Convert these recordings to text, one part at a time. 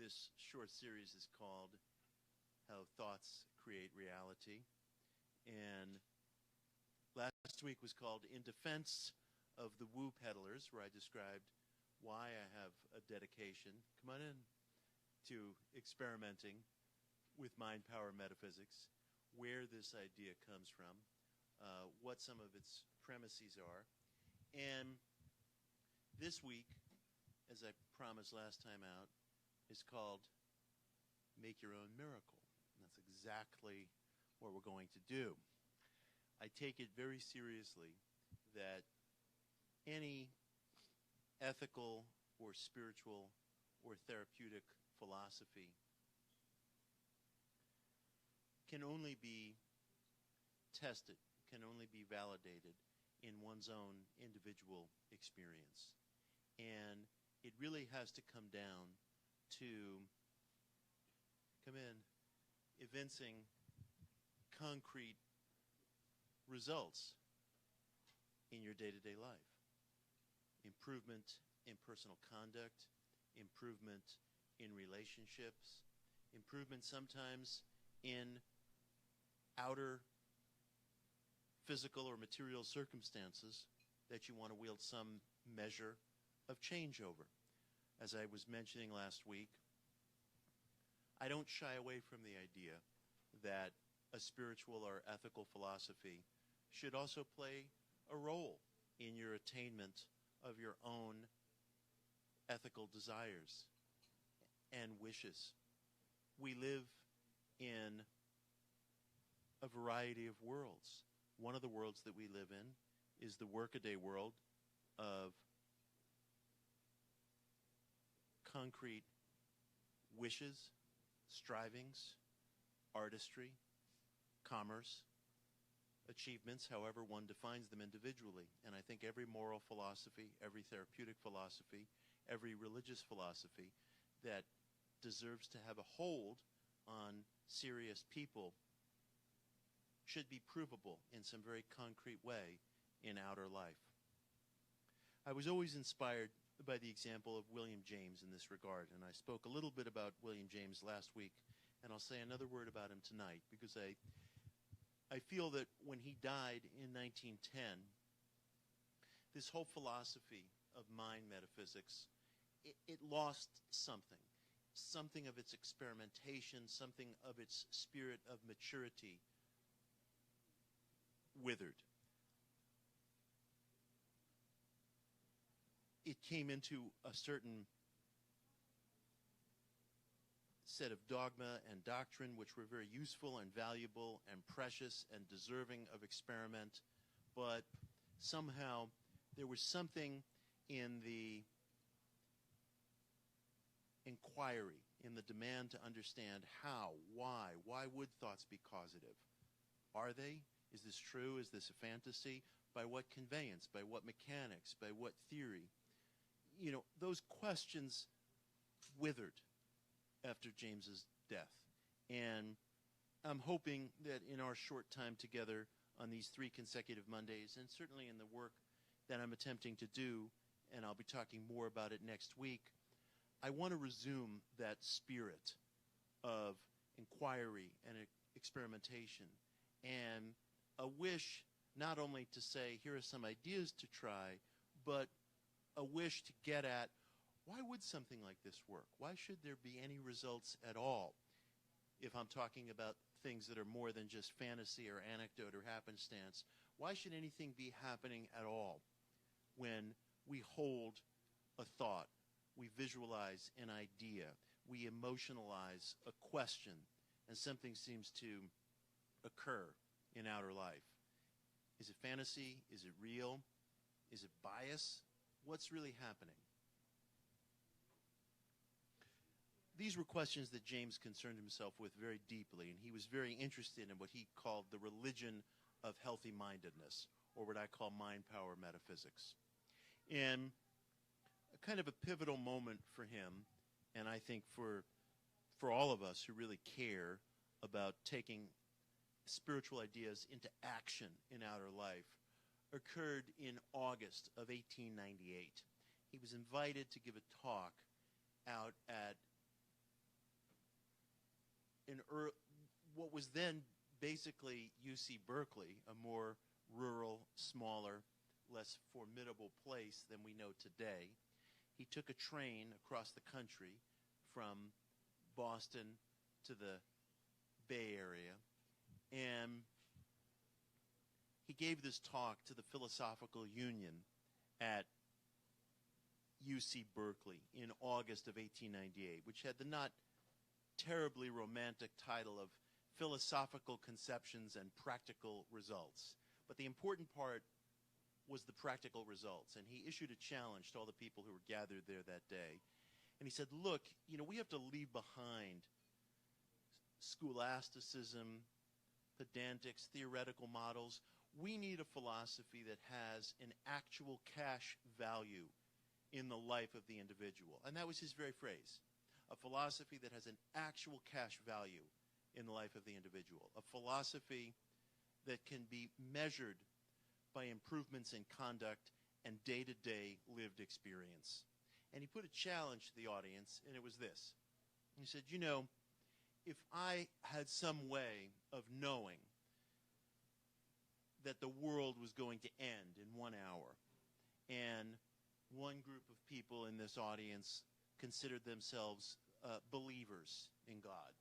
This short series is called How Thoughts Create Reality. And last week was called In Defense of the Woo Peddlers, where I described why I have a dedication, come on in, to experimenting with mind power metaphysics, where this idea comes from, what some of its premises are. And this week, as I promised last time out, is called Make Your Own Miracle. And that's exactly what we're going to do. I take it very seriously that any ethical or spiritual or therapeutic philosophy can only be tested, can only be validated in one's own individual experience. And it really has to come down to evincing concrete results in your day-to-day life. Improvement in personal conduct, improvement in relationships, improvement sometimes in outer physical or material circumstances that you want to wield some measure of change over. As I was mentioning last week, I don't shy away from the idea that a spiritual or ethical philosophy should also play a role in your attainment of your own ethical desires and wishes. We live in a variety of worlds. One of the worlds that we live in is the workaday world of concrete wishes, strivings, artistry, commerce, achievements, however one defines them individually. And I think every moral philosophy, every therapeutic philosophy, every religious philosophy that deserves to have a hold on serious people should be provable in some very concrete way in outer life. I was always inspired by the example of William James in this regard, and I spoke a little bit about William James last week, and I'll say another word about him tonight, because I feel that when he died in 1910, this whole philosophy of mind metaphysics, it lost something of its experimentation, something of its spirit of maturity withered. It came into a certain set of dogma and doctrine which were very useful and valuable and precious and deserving of experiment, but somehow there was something in the inquiry, in the demand to understand how, why would thoughts be causative? Are they? Is this true? Is this a fantasy? By what conveyance? By what mechanics? By what theory? You know, those questions withered after James's death. And I'm hoping that in our short time together on these 3 consecutive Mondays, and certainly in the work that I'm attempting to do, and I'll be talking more about it next week, I want to resume that spirit of inquiry and experimentation, and a wish not only to say, here are some ideas to try, but a wish to get at, why would something like this work? Why should there be any results at all? If I'm talking about things that are more than just fantasy or anecdote or happenstance, why should anything be happening at all when we hold a thought, we visualize an idea, we emotionalize a question, and something seems to occur in outer life? Is it fantasy? Is it real? Is it bias? What's really happening? These were questions that James concerned himself with very deeply, and he was very interested in what he called the religion of healthy-mindedness, or what I call mind power metaphysics. And a kind of a pivotal moment for him, and I think for all of us who really care about taking spiritual ideas into action in outer life, occurred in August of 1898. He was invited to give a talk out at what was then basically UC Berkeley, a more rural, smaller, less formidable place than we know today. He took a train across the country from Boston to the Bay Area, and he gave this talk to the Philosophical Union at UC Berkeley in August of 1898, which had the not terribly romantic title of Philosophical Conceptions and Practical Results. But the important part was the practical results, and he issued a challenge to all the people who were gathered there that day. And he said, look, we have to leave behind scholasticism, pedantics, theoretical models. We need a philosophy that has an actual cash value in the life of the individual. And that was his very phrase, a philosophy that has an actual cash value in the life of the individual, a philosophy that can be measured by improvements in conduct and day-to-day lived experience. And he put a challenge to the audience, and it was this. He said, if I had some way of knowing that the world was going to end in 1 hour, and one group of people in this audience considered themselves believers in God,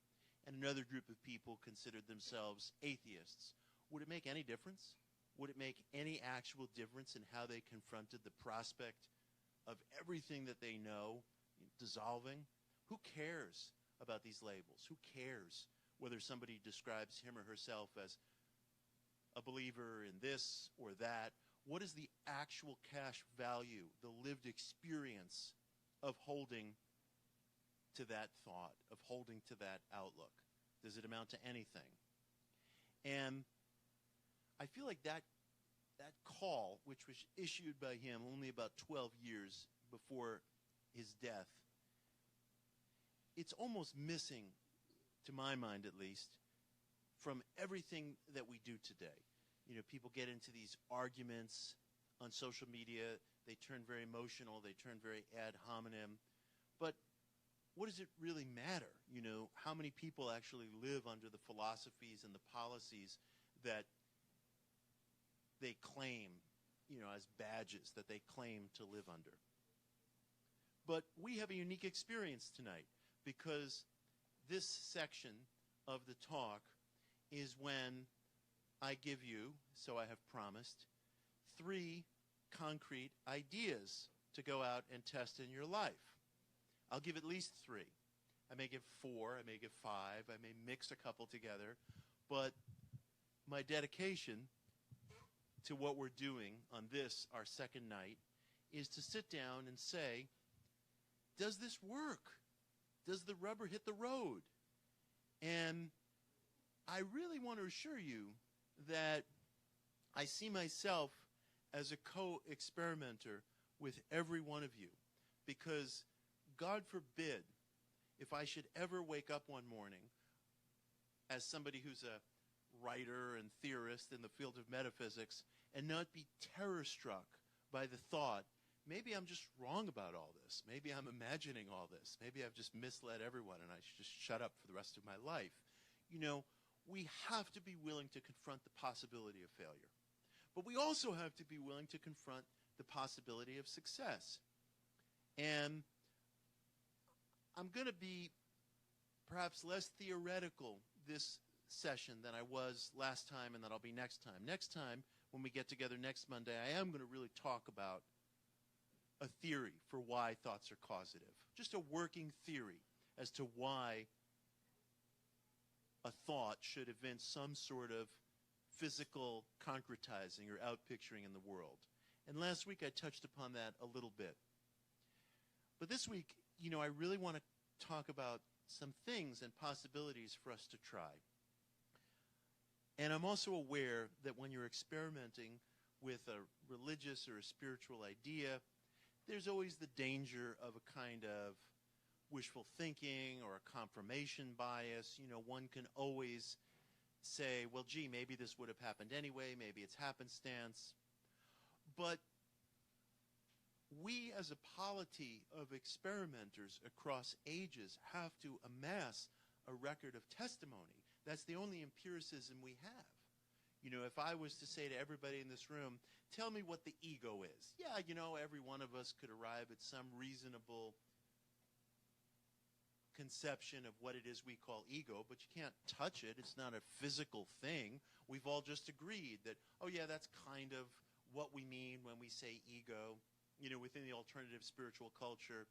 and another group of people considered themselves atheists, would it make any difference? Would it make any actual difference in how they confronted the prospect of everything that they know dissolving? Who cares about these labels? Who cares whether somebody describes him or herself as a believer in this or that? What is the actual cash value, the lived experience of holding to that thought, of holding to that outlook? Does it amount to anything? And I feel like that call, which was issued by him only about 12 years before his death, it's almost missing, to my mind at least, from everything that we do today. People get into these arguments on social media. They turn very emotional. They turn very ad hominem. But what does it really matter? How many people actually live under the philosophies and the policies that they claim, as badges, that they claim to live under? But we have a unique experience tonight, because this section of the talk is when I give you, so I have promised, 3 concrete ideas to go out and test in your life. I'll give at least 3. I may give 4, I may give 5, I may mix a couple together, but my dedication to what we're doing on this, our second night, is to sit down and say, does this work? Does the rubber hit the road? And I really want to assure you that I see myself as a co-experimenter with every one of you, because God forbid if I should ever wake up one morning as somebody who's a writer and theorist in the field of metaphysics and not be terror-struck by the thought, maybe I'm just wrong about all this. Maybe I'm imagining all this. Maybe I've just misled everyone and I should just shut up for the rest of my life. We have to be willing to confront the possibility of failure. But we also have to be willing to confront the possibility of success. And I'm going to be perhaps less theoretical this session than I was last time and that I'll be next time. Next time, when we get together next Monday, I am going to really talk about a theory for why thoughts are causative. Just a working theory as to why a thought should evince some sort of physical concretizing or outpicturing in the world. And last week I touched upon that a little bit. But this week, I really want to talk about some things and possibilities for us to try. And I'm also aware that when you're experimenting with a religious or a spiritual idea, there's always the danger of a kind of wishful thinking or a confirmation bias. One can always say, well, gee, maybe this would have happened anyway, maybe it's happenstance. But we as a polity of experimenters across ages have to amass a record of testimony. That's the only empiricism we have. You know, if I was to say to everybody in this room, tell me what the ego is. Yeah, you know, every one of us could arrive at some reasonable conception of what it is we call ego, but you can't touch it. It's not a physical thing. We've all just agreed that, oh yeah, that's kind of what we mean when we say ego. You know, within the alternative spiritual culture,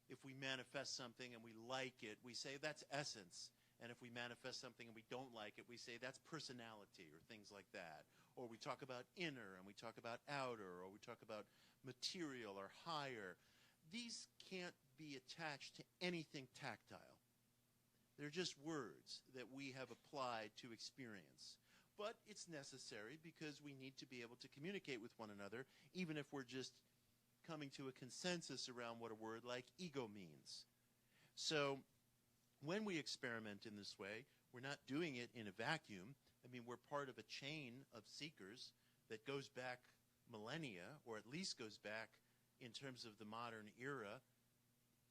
if we manifest something and we like it, we say that's essence. And if we manifest something and we don't like it, we say that's personality, or things like that. Or we talk about inner and we talk about outer, or we talk about material or higher. These can't be attached to anything tactile. They're just words that we have applied to experience. But it's necessary because we need to be able to communicate with one another, even if we're just coming to a consensus around what a word like ego means. So when we experiment in this way, we're not doing it in a vacuum. I mean, we're part of a chain of seekers that goes back millennia, or at least goes back in terms of the modern era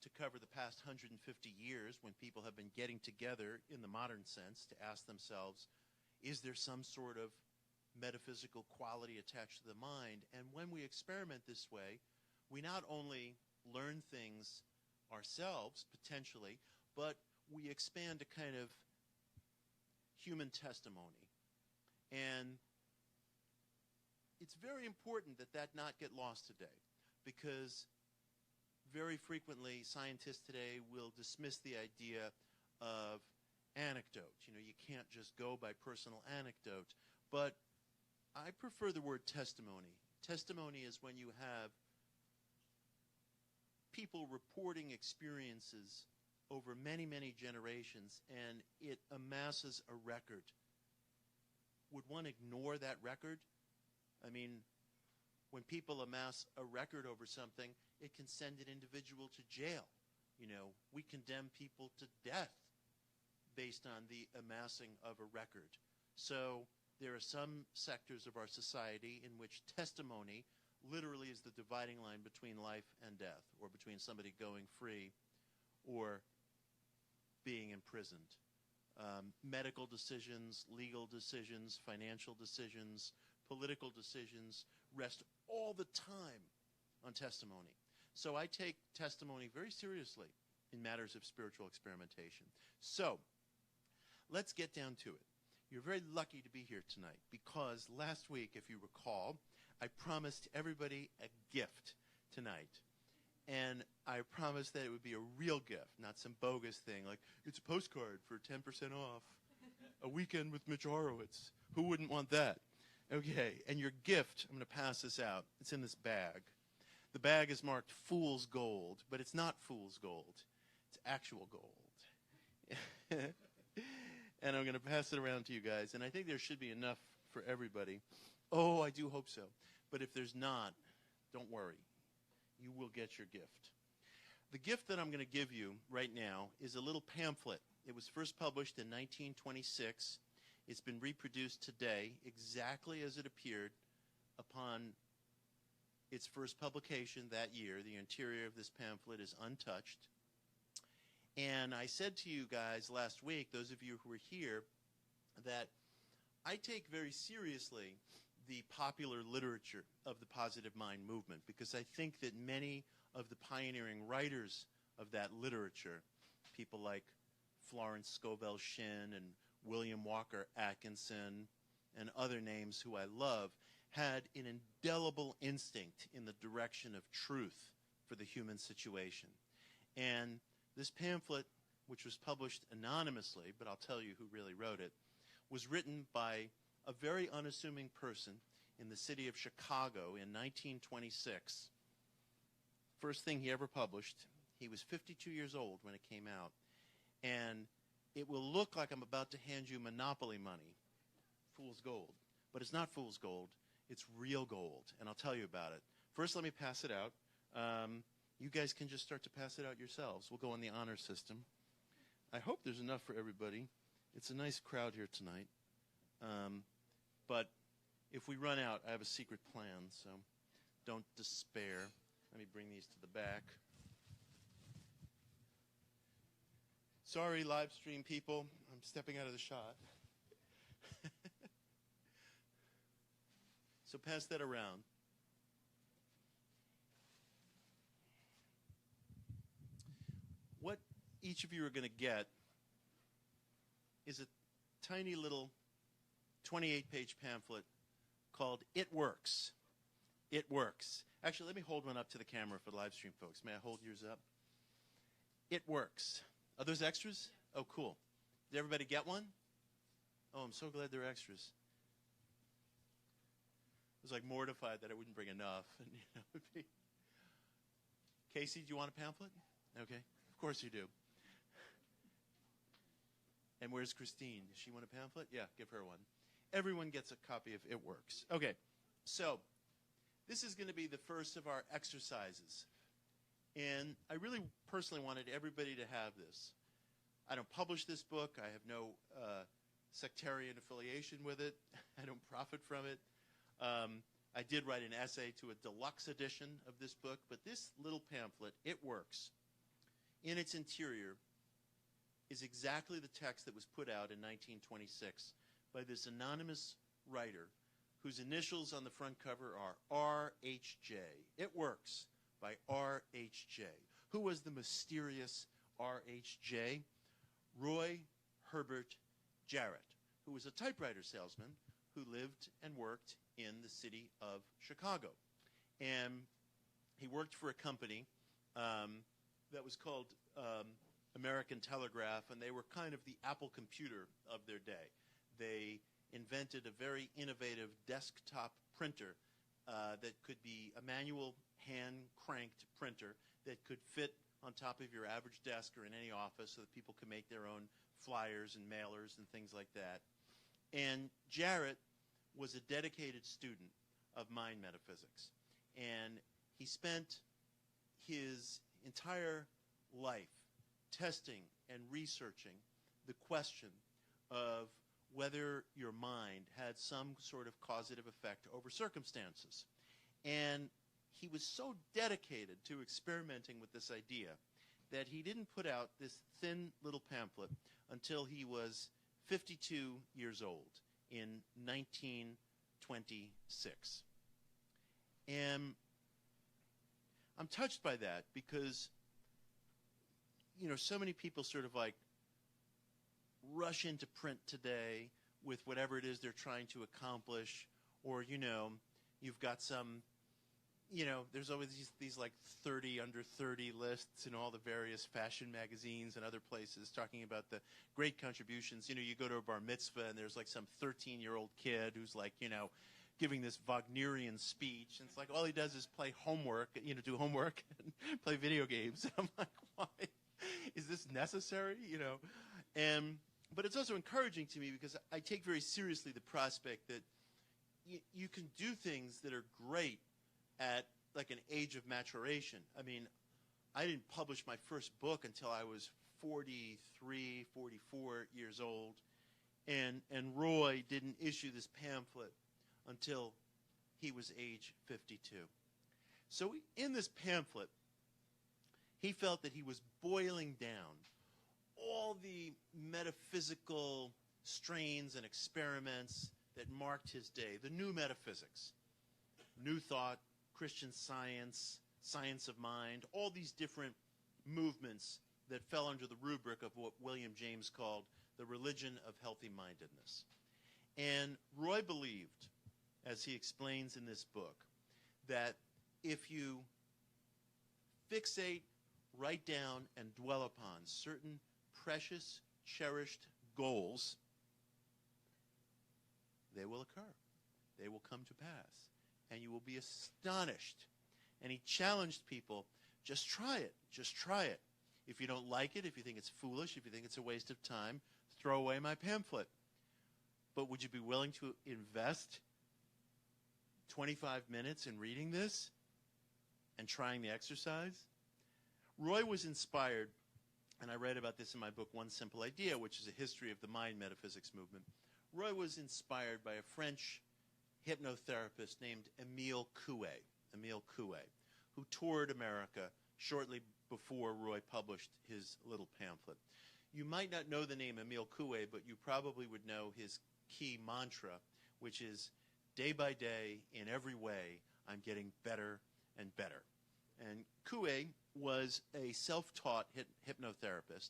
to cover the past 150 years, when people have been getting together in the modern sense to ask themselves, is there some sort of metaphysical quality attached to the mind? And when we experiment this way, we not only learn things ourselves, potentially, but we expand a kind of human testimony. And it's very important that that not get lost today, because very frequently scientists today will dismiss the idea of anecdote. You know, you can't just go by personal anecdote. But I prefer the word testimony. Testimony is when you have people reporting experiences over many, many generations, and it amasses a record. Would one ignore that record? I mean, when people amass a record over something, it can send an individual to jail. You know, we condemn people to death based on the amassing of a record. So there are some sectors of our society in which testimony literally is the dividing line between life and death, or between somebody going free or being imprisoned. Medical decisions, legal decisions, financial decisions, political decisions rest all the time on testimony. So I take testimony very seriously in matters of spiritual experimentation. So let's get down to it. You're very lucky to be here tonight, because last week, if you recall, I promised everybody a gift tonight. And I promised that it would be a real gift, not some bogus thing like, it's a postcard for 10% off, a weekend with Mitch Horowitz. Who wouldn't want that? Okay, and your gift, I'm going to pass this out. It's in this bag. The bag is marked fool's gold, but it's not fool's gold. It's actual gold. And I'm going to pass it around to you guys. And I think there should be enough for everybody. Oh, I do hope so. But if there's not, don't worry. You will get your gift. The gift that I'm going to give you right now is a little pamphlet. It was first published in 1926. It's been reproduced today exactly as it appeared upon its first publication that year. The interior of this pamphlet is untouched. And I said to you guys last week, those of you who were here, that I take very seriously the popular literature of the positive mind movement, because I think that many of the pioneering writers of that literature, people like Florence Scovel Shinn and William Walker Atkinson and other names who I love, had an indelible instinct in the direction of truth for the human situation. And this pamphlet, which was published anonymously, but I'll tell you who really wrote it, was written by a very unassuming person in the city of Chicago in 1926. First thing he ever published. He was 52 years old when it came out. And it will look like I'm about to hand you Monopoly money, fool's gold. But it's not fool's gold. It's real gold, and I'll tell you about it. First, let me pass it out. You guys can just start to pass it out yourselves. We'll go on the honor system. I hope there's enough for everybody. It's a nice crowd here tonight. But if we run out, I have a secret plan, so don't despair. Let me bring these to the back. Sorry, live stream people. I'm stepping out of the shot. So pass that around. What each of you are going to get is a tiny little 28-page pamphlet called It Works. It Works. Actually, let me hold one up to the camera for the live stream folks. May I hold yours up? It Works. Are those extras? Oh, cool. Did everybody get one? Oh, I'm so glad they're extras. I was like mortified that I wouldn't bring enough. And, it'd be... Casey, do you want a pamphlet? Okay. Of course you do. And where's Christine? Does she want a pamphlet? Yeah, give her one. Everyone gets a copy of It Works. Okay. So this is going to be the first of our exercises. And I really personally wanted everybody to have this. I don't publish this book. I have no sectarian affiliation with it. I don't profit from it. I did write an essay to a deluxe edition of this book, but this little pamphlet, It Works, in its interior is exactly the text that was put out in 1926 by this anonymous writer whose initials on the front cover are R.H.J. It Works by R.H.J. Who was the mysterious R.H.J.? Roy Herbert Jarrett, who was a typewriter salesman who lived and worked in the city of Chicago. And he worked for a company that was called American Telegraph, and they were kind of the Apple computer of their day. They invented a very innovative desktop printer that could be a manual hand-cranked printer that could fit on top of your average desk or in any office so that people could make their own flyers and mailers and things like that. And Jarrett was a dedicated student of mind metaphysics. And he spent his entire life testing and researching the question of whether your mind had some sort of causative effect over circumstances. And he was so dedicated to experimenting with this idea that he didn't put out this thin little pamphlet until he was 52 years old in 1926. And I'm touched by that because, so many people sort of like rush into print today with whatever it is they're trying to accomplish, or, you've got some, there's always these like 30 under 30 lists in all the various fashion magazines and other places talking about the great contributions. You go to a bar mitzvah and there's like some 13-year-old kid who's like, giving this Wagnerian speech. And it's like all he does is play homework, do homework and play video games. And I'm like, why? Is this necessary? But it's also encouraging to me because I take very seriously the prospect that you can do things that are great at like an age of maturation. I mean, I didn't publish my first book until I was 43, 44 years old. And Roy didn't issue this pamphlet until he was age 52. So in this pamphlet, he felt that he was boiling down all the metaphysical strains and experiments that marked his day, the new metaphysics, New Thought, Christian Science, Science of Mind, all these different movements that fell under the rubric of what William James called the religion of healthy mindedness. And Roy believed, as he explains in this book, that if you fixate, write down, and dwell upon certain precious, cherished goals, they will occur. They will come to pass. And you will be astonished. And he challenged people, just try it. Just try it. If you don't like it, if you think it's foolish, if you think it's a waste of time, throw away my pamphlet. But would you be willing to invest 25 minutes in reading this and trying the exercise? Roy was inspired, and I read about this in my book, One Simple Idea, which is a history of the mind metaphysics movement. Roy was inspired by a French hypnotherapist named Émile Coué, who toured America shortly before Roy published his little pamphlet. You might not know the name Emile Coué, but you probably would know his key mantra, which is, day by day, in every way, I'm getting better and better. And Coué was a self-taught hypnotherapist,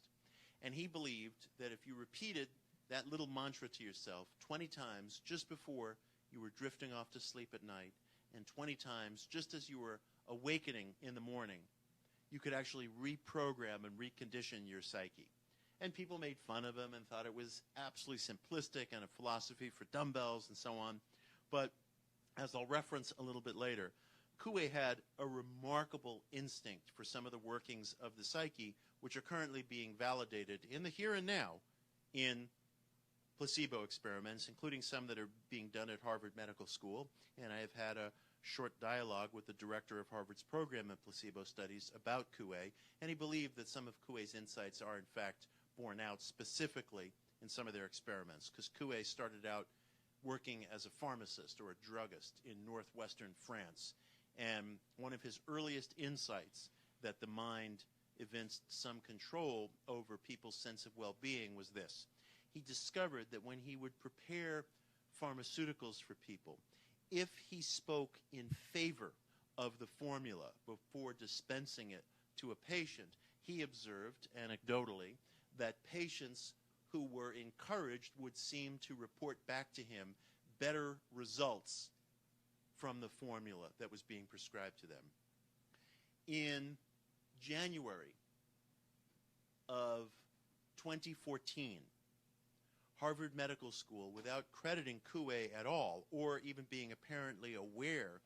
and he believed that if you repeated that little mantra to yourself 20 times just before you were drifting off to sleep at night, and 20 times just as you were awakening in the morning, you could actually reprogram and recondition your psyche. And people made fun of him and thought it was absolutely simplistic and a philosophy for dumbbells and so on. But as I'll reference a little bit later, Coué had a remarkable instinct for some of the workings of the psyche, which are currently being validated in the here and now in placebo experiments, including some that are being done at Harvard Medical School. And I have had a short dialogue with the director of Harvard's program in placebo studies about Coué, and he believed that some of Coué's insights are in fact borne out specifically in some of their experiments, because Coué started out working as a pharmacist or a druggist in northwestern France. And one of his earliest insights that the mind evinced some control over people's sense of well-being was this. He discovered that when he would prepare pharmaceuticals for people, if he spoke in favor of the formula before dispensing it to a patient, he observed, anecdotally, that patients who were encouraged would seem to report back to him better results from the formula that was being prescribed to them. In January of 2014, Harvard Medical School, without crediting Coué at all, or even being apparently aware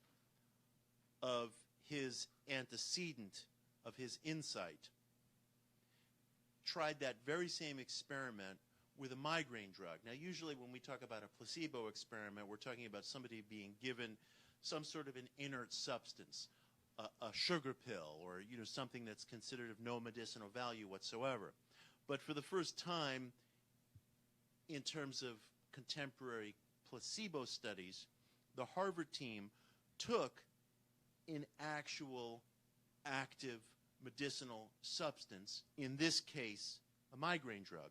of his antecedent, of his insight, tried that very same experiment with a migraine drug. Now, usually when we talk about a placebo experiment, we're talking about somebody being given some sort of an inert substance, a sugar pill, or something that's considered of no medicinal value whatsoever. But for the first time, in terms of contemporary placebo studies, the Harvard team took an actual active medicinal substance, in this case, a migraine drug,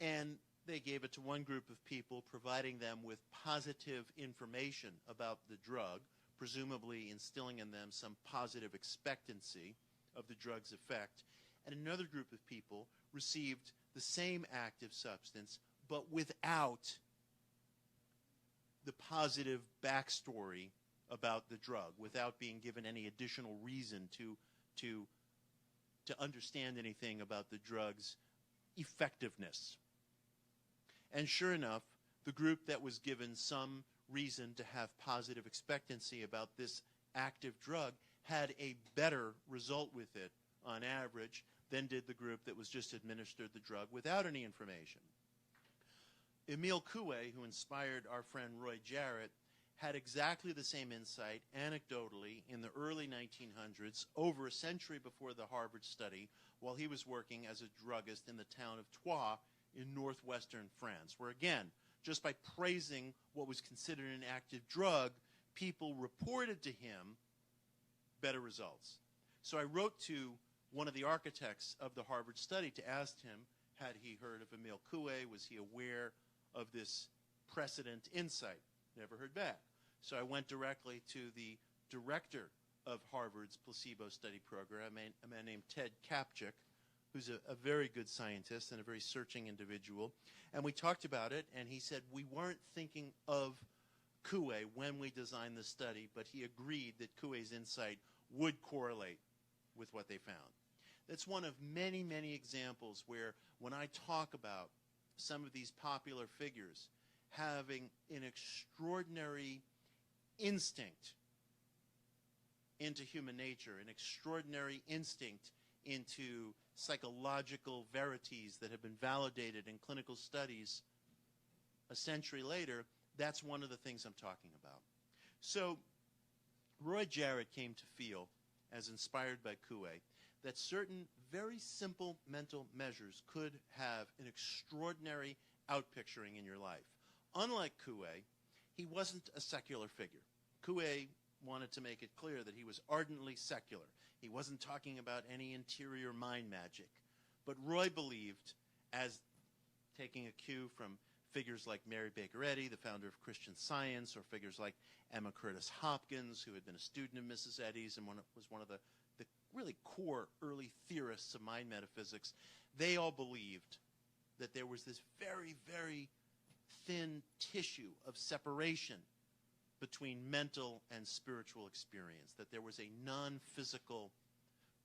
and they gave it to one group of people, providing them with positive information about the drug, presumably instilling in them some positive expectancy of the drug's effect. And another group of people received the same active substance, but without the positive backstory about the drug, without being given any additional reason to understand anything about the drug's effectiveness. And sure enough, the group that was given some reason to have positive expectancy about this active drug had a better result with it on average than did the group that was just administered the drug without any information. Emile Coué, who inspired our friend Roy Jarrett, had exactly the same insight, anecdotally, in the early 1900s, over a century before the Harvard study, while he was working as a druggist in the town of Troyes in northwestern France, where, again, just by praising what was considered an active drug, people reported to him better results. So I wrote to one of the architects of the Harvard study to ask him, had he heard of Emile Coué? Was he aware of this precedent insight? Never heard back. So I went directly to the director of Harvard's placebo study program, a man named Ted Kapczyk, who's a very good scientist and a very searching individual. And we talked about it, and he said we weren't thinking of Coué when we designed the study, but he agreed that Coué's insight would correlate with what they found. That's one of many, many examples where when I talk about some of these popular figures having an extraordinary instinct into human nature, an extraordinary instinct into psychological verities that have been validated in clinical studies a century later, that's one of the things I'm talking about. So Roy Jarrett came to feel, as inspired by Coué, that certain very simple mental measures could have an extraordinary outpicturing in your life. Unlike Coué, he wasn't a secular figure. Coué wanted to make it clear that he was ardently secular. He wasn't talking about any interior mind magic. But Roy believed, as taking a cue from figures like Mary Baker Eddy, the founder of Christian Science, or figures like Emma Curtis Hopkins, who had been a student of Mrs. Eddy's and was one of the really core early theorists of mind metaphysics, they all believed that there was this very, very thin tissue of separation between mental and spiritual experience, that there was a non-physical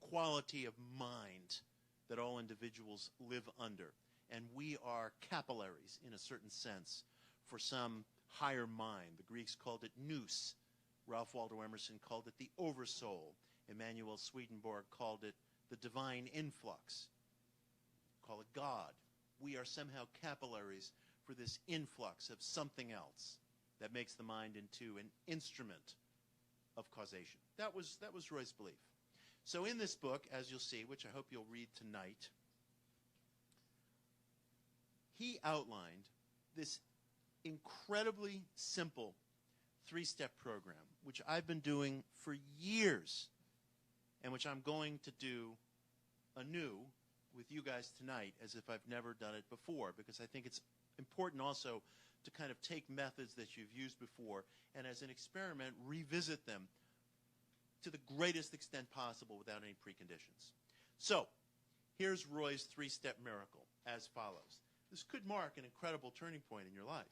quality of mind that all individuals live under. And we are capillaries, in a certain sense, for some higher mind. The Greeks called it nous. Ralph Waldo Emerson called it the oversoul. Emanuel Swedenborg called it the divine influx. Call it God. We are somehow capillaries for this influx of something else that makes the mind into an instrument of causation. That was Roy's belief. So in this book, as you'll see, which I hope you'll read tonight, he outlined this incredibly simple three-step program, which I've been doing for years, and which I'm going to do anew with you guys tonight as if I've never done it before, because I think it's important also to kind of take methods that you've used before and as an experiment revisit them to the greatest extent possible without any preconditions. So here's Roy's three-step miracle as follows. This could mark an incredible turning point in your life.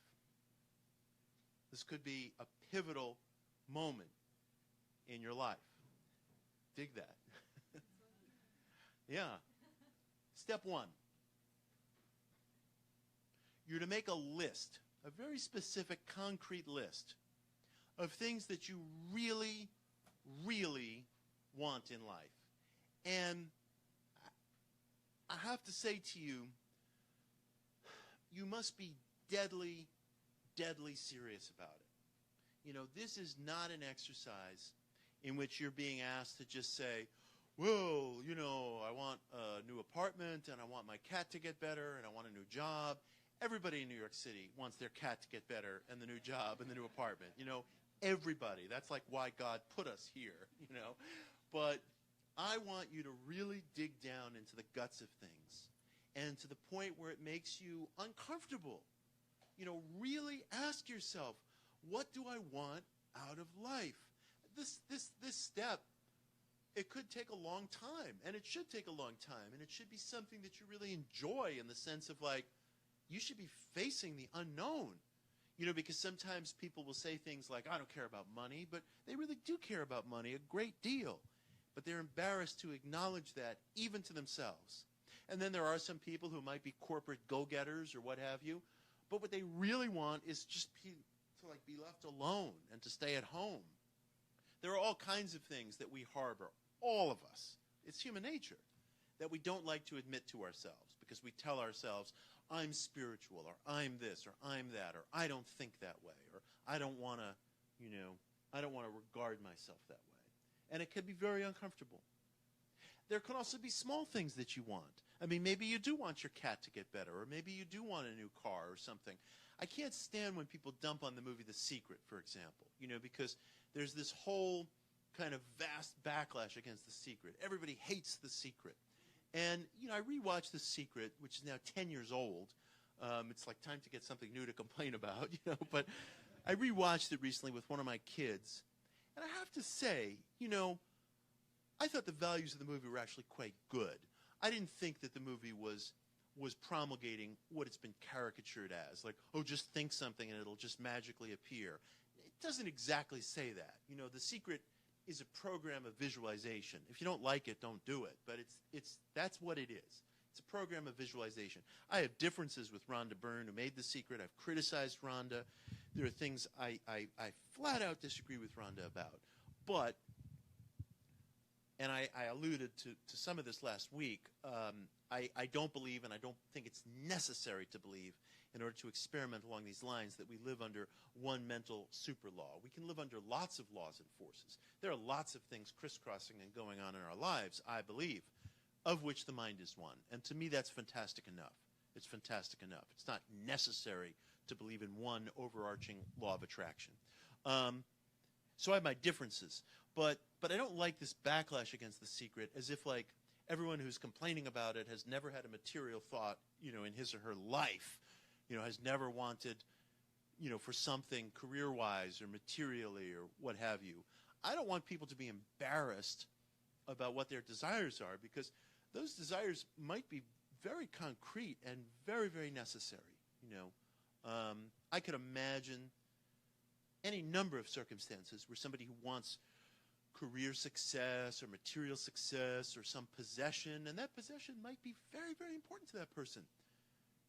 This could be a pivotal moment in your life. Dig that. Yeah. Step one. You're to make a list, a very specific, concrete list of things that you really, really want in life. And I have to say to you, you must be deadly, deadly serious about it. You know, this is not an exercise in which you're being asked to just say, well, you know, I want a new apartment, and I want my cat to get better, and I want a new job. Everybody in New York City wants their cat to get better, and the new job, and the new apartment. You know, everybody. That's like why God put us here, you know. But I want you to really dig down into the guts of things, and to the point where it makes you uncomfortable. You know, really ask yourself, what do I want out of life? This step, it could take a long time, and it should take a long time, and it should be something that you really enjoy in the sense of, like, you should be facing the unknown. You know, because sometimes people will say things like, I don't care about money, but they really do care about money a great deal. But they're embarrassed to acknowledge that even to themselves. And then there are some people who might be corporate go-getters or what have you, but what they really want is just to be left alone and to stay at home. There are all kinds of things that we harbor, all of us. It's human nature that we don't like to admit to ourselves because we tell ourselves, I'm spiritual, or I'm this, or I'm that, or I don't think that way, or I don't want to, you know, I don't want to regard myself that way. And it can be very uncomfortable. There can also be small things that you want. I mean, maybe you do want your cat to get better, or maybe you do want a new car or something. I can't stand when people dump on the movie The Secret, for example, you know, because there's this whole kind of vast backlash against The Secret. Everybody hates The Secret. And, you know, I rewatched The Secret, which is now 10 years old. It's like time to get something new to complain about, you know. But I rewatched it recently with one of my kids. And I have to say, you know, I thought the values of the movie were actually quite good. I didn't think that the movie was promulgating what it's been caricatured as. Like, oh, just think something and it'll just magically appear. It doesn't exactly say that. You know, The Secret is a program of visualization. If you don't like it, don't do it. But that's what it is. It's a program of visualization. I have differences with Rhonda Byrne, who made The Secret. I've criticized Rhonda. There are things I flat out disagree with Rhonda about. But, and I alluded to some of this last week, I don't believe, and I don't think it's necessary to believe, in order to experiment along these lines, that we live under one mental super law. We can live under lots of laws and forces. There are lots of things crisscrossing and going on in our lives, I believe, of which the mind is one. And to me, that's fantastic enough. It's fantastic enough. It's not necessary to believe in one overarching law of attraction. So I have my differences. But I don't like this backlash against The Secret as if, like, Everyone who's complaining about it has never had a material thought, in his or her life, has never wanted, for something career-wise or materially or what have you. I don't want people to be embarrassed about what their desires are, because those desires might be very concrete and very, very necessary. I could imagine any number of circumstances where somebody who wants career success or material success or some possession, and that possession might be very, very important to that person.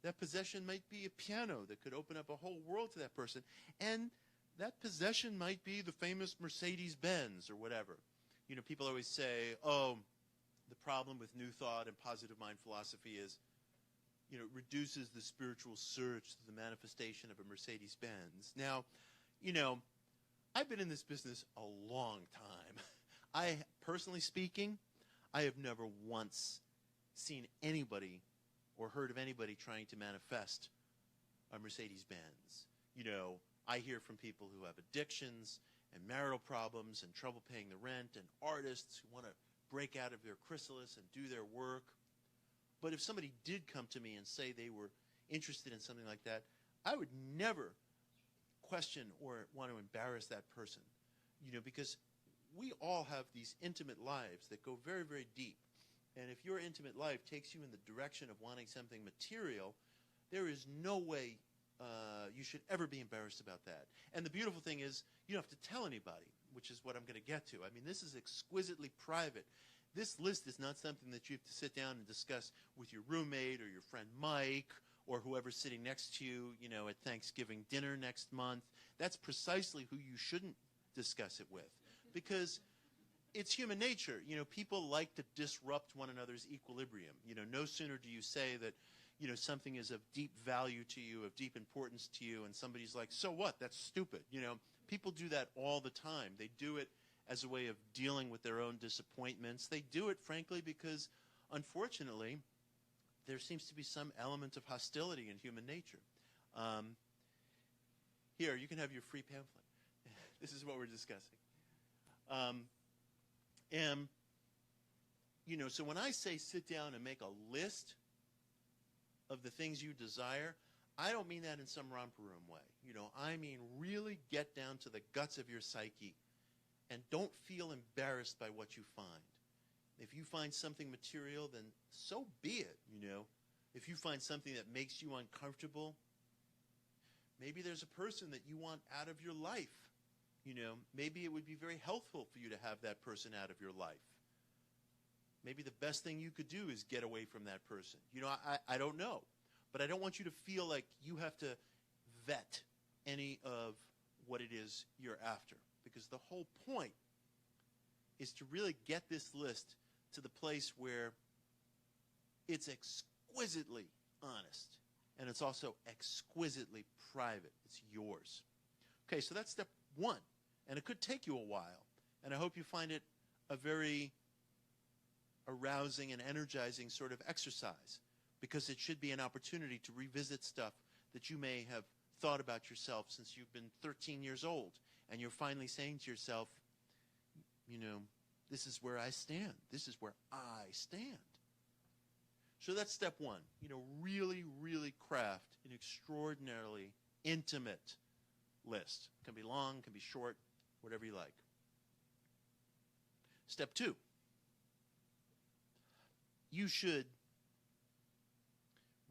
That possession might be a piano that could open up a whole world to that person. And that possession might be the famous Mercedes-Benz or whatever. People always say, oh, the problem with New Thought and positive mind philosophy is, it reduces the spiritual search to the manifestation of a Mercedes-Benz. Now, I've been in this business a long time. Personally speaking, I have never once seen anybody or heard of anybody trying to manifest a Mercedes-Benz. I hear from people who have addictions and marital problems and trouble paying the rent, and artists who want to break out of their chrysalis and do their work. But if somebody did come to me and say they were interested in something like that, I would never question or want to embarrass that person, because we all have these intimate lives that go very, very deep. And if your intimate life takes you in the direction of wanting something material, there is no way you should ever be embarrassed about that. And the beautiful thing is, you don't have to tell anybody, which is what I'm going to get to. I mean, this is exquisitely private. This list is not something that you have to sit down and discuss with your roommate or your friend Mike or whoever's sitting next to you, at Thanksgiving dinner next month. That's precisely who you shouldn't discuss it with, because it's human nature. People like to disrupt one another's equilibrium. No sooner do you say that, something is of deep value to you, of deep importance to you, and somebody's like, so what? That's stupid. People do that all the time. They do it as a way of dealing with their own disappointments. They do it, frankly, because, unfortunately, there seems to be some element of hostility in human nature. Here, you can have your free pamphlet. This is what we're discussing. So when I say sit down and make a list of the things you desire, I don't mean that in some romper room way. I mean really get down to the guts of your psyche and don't feel embarrassed by what you find. If you find something material, then so be it, If you find something that makes you uncomfortable, maybe there's a person that you want out of your life. Maybe it would be very helpful for you to have that person out of your life. Maybe the best thing you could do is get away from that person. I don't know. But I don't want you to feel like you have to vet any of what it is you're after. Because the whole point is to really get this list to the place where it's exquisitely honest. And it's also exquisitely private. It's yours. Okay, so that's step one. And it could take you a while. And I hope you find it a very arousing and energizing sort of exercise, because it should be an opportunity to revisit stuff that you may have thought about yourself since you've been 13 years old, and you're finally saying to yourself, this is where I stand. This is where I stand. So that's step one. Really, really craft an extraordinarily intimate list. It can be long, can be short, whatever you like. Step two. You should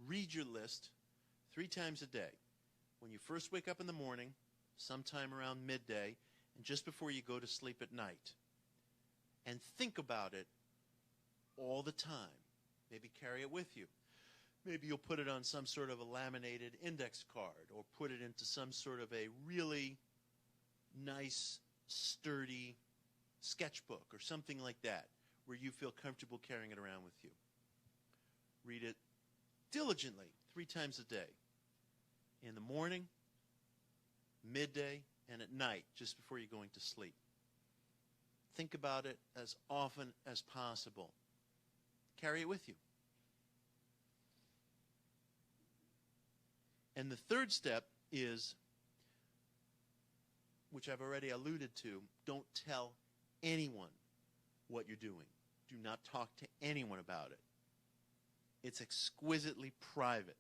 read your list 3 times a day. When you first wake up in the morning, sometime around midday, and just before you go to sleep at night. And think about it all the time. Maybe carry it with you. Maybe you'll put it on some sort of a laminated index card, or put it into some sort of a really nice, sturdy sketchbook or something like that, where you feel comfortable carrying it around with you. Read it diligently 3 times a day. In the morning, midday, and at night, just before you're going to sleep. Think about it as often as possible. Carry it with you. And the third step is, which I've already alluded to, don't tell anyone what you're doing. Do not talk to anyone about it. It's exquisitely private.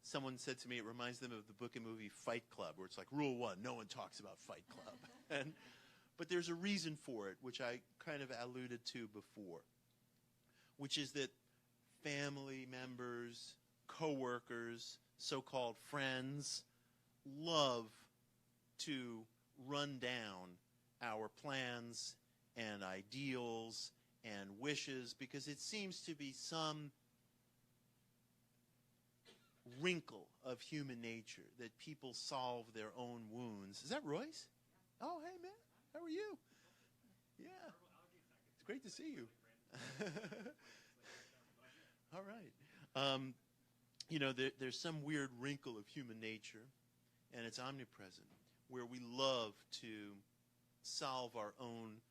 Someone said to me it reminds them of the book and movie Fight Club, where it's like, rule one, no one talks about Fight Club. But there's a reason for it, which I kind of alluded to before, which is that family members, coworkers, so-called friends love to run down our plans and ideals and wishes because it seems to be some wrinkle of human nature that people solve their own wounds. Is that Royce? Oh, hey, man. How are you? Yeah. It's great to see you. All right. There's some weird wrinkle of human nature, and it's omnipresent, where we love to solve our own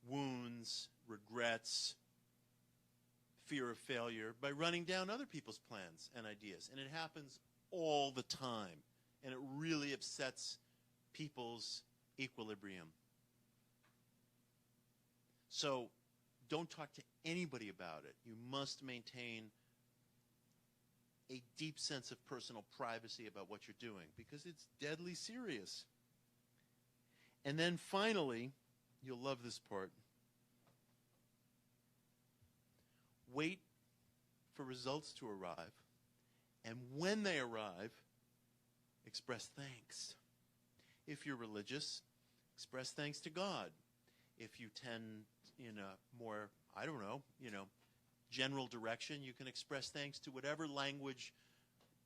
wounds, regrets, fear of failure by running down other people's plans and ideas. And it happens all the time, and it really upsets people's equilibrium. So don't talk to anybody about it. You must maintain a deep sense of personal privacy about what you're doing because it's deadly serious. And then finally, you'll love this part. Wait for results to arrive, and when they arrive, express thanks. If you're religious, express thanks to God. If you tend in a more, general direction, you can express thanks to whatever language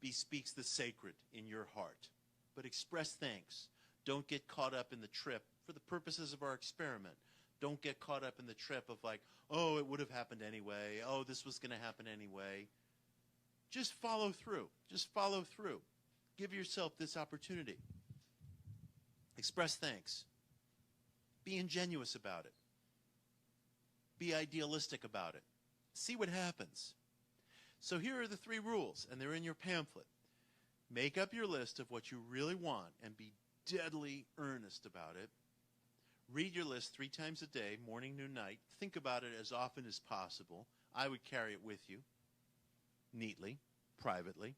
bespeaks the sacred in your heart. But express thanks. Don't get caught up in the trip for the purposes of our experiment. Don't get caught up in the trip of like, oh, it would have happened anyway. Oh, this was going to happen anyway. Just follow through. Just follow through. Give yourself this opportunity. Express thanks. Be ingenuous about it. Be idealistic about it. See what happens. So here are the 3 rules, and they're in your pamphlet. Make up your list of what you really want and be deadly earnest about it. Read your list 3 times a day, morning, noon, night. Think about it as often as possible. I would carry it with you, neatly, privately.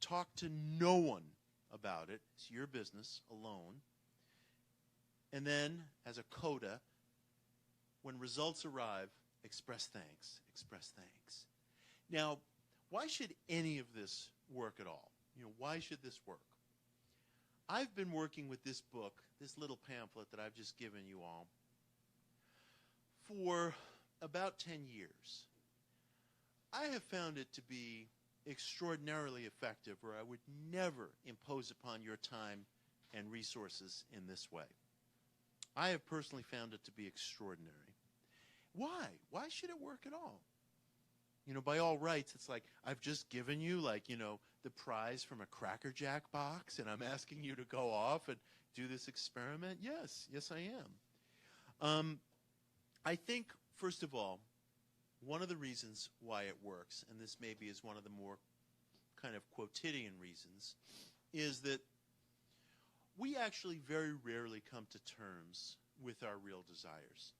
Talk to no one about it. It's your business, alone. And then, as a coda, when results arrive, express thanks. Express thanks. Now, why should any of this work at all? Why should this work? I've been working with this book, this little pamphlet that I've just given you all, for about 10 years. I have found it to be extraordinarily effective, or I would never impose upon your time and resources in this way. I have personally found it to be extraordinary. Why? Why should it work at all? By all rights, it's like I've just given you, the prize from a Cracker Jack box, and I'm asking you to go off and do this experiment. Yes, I am. I think, first of all, one of the reasons why it works, and this maybe is one of the more kind of quotidian reasons, is that we actually very rarely come to terms with our real desires.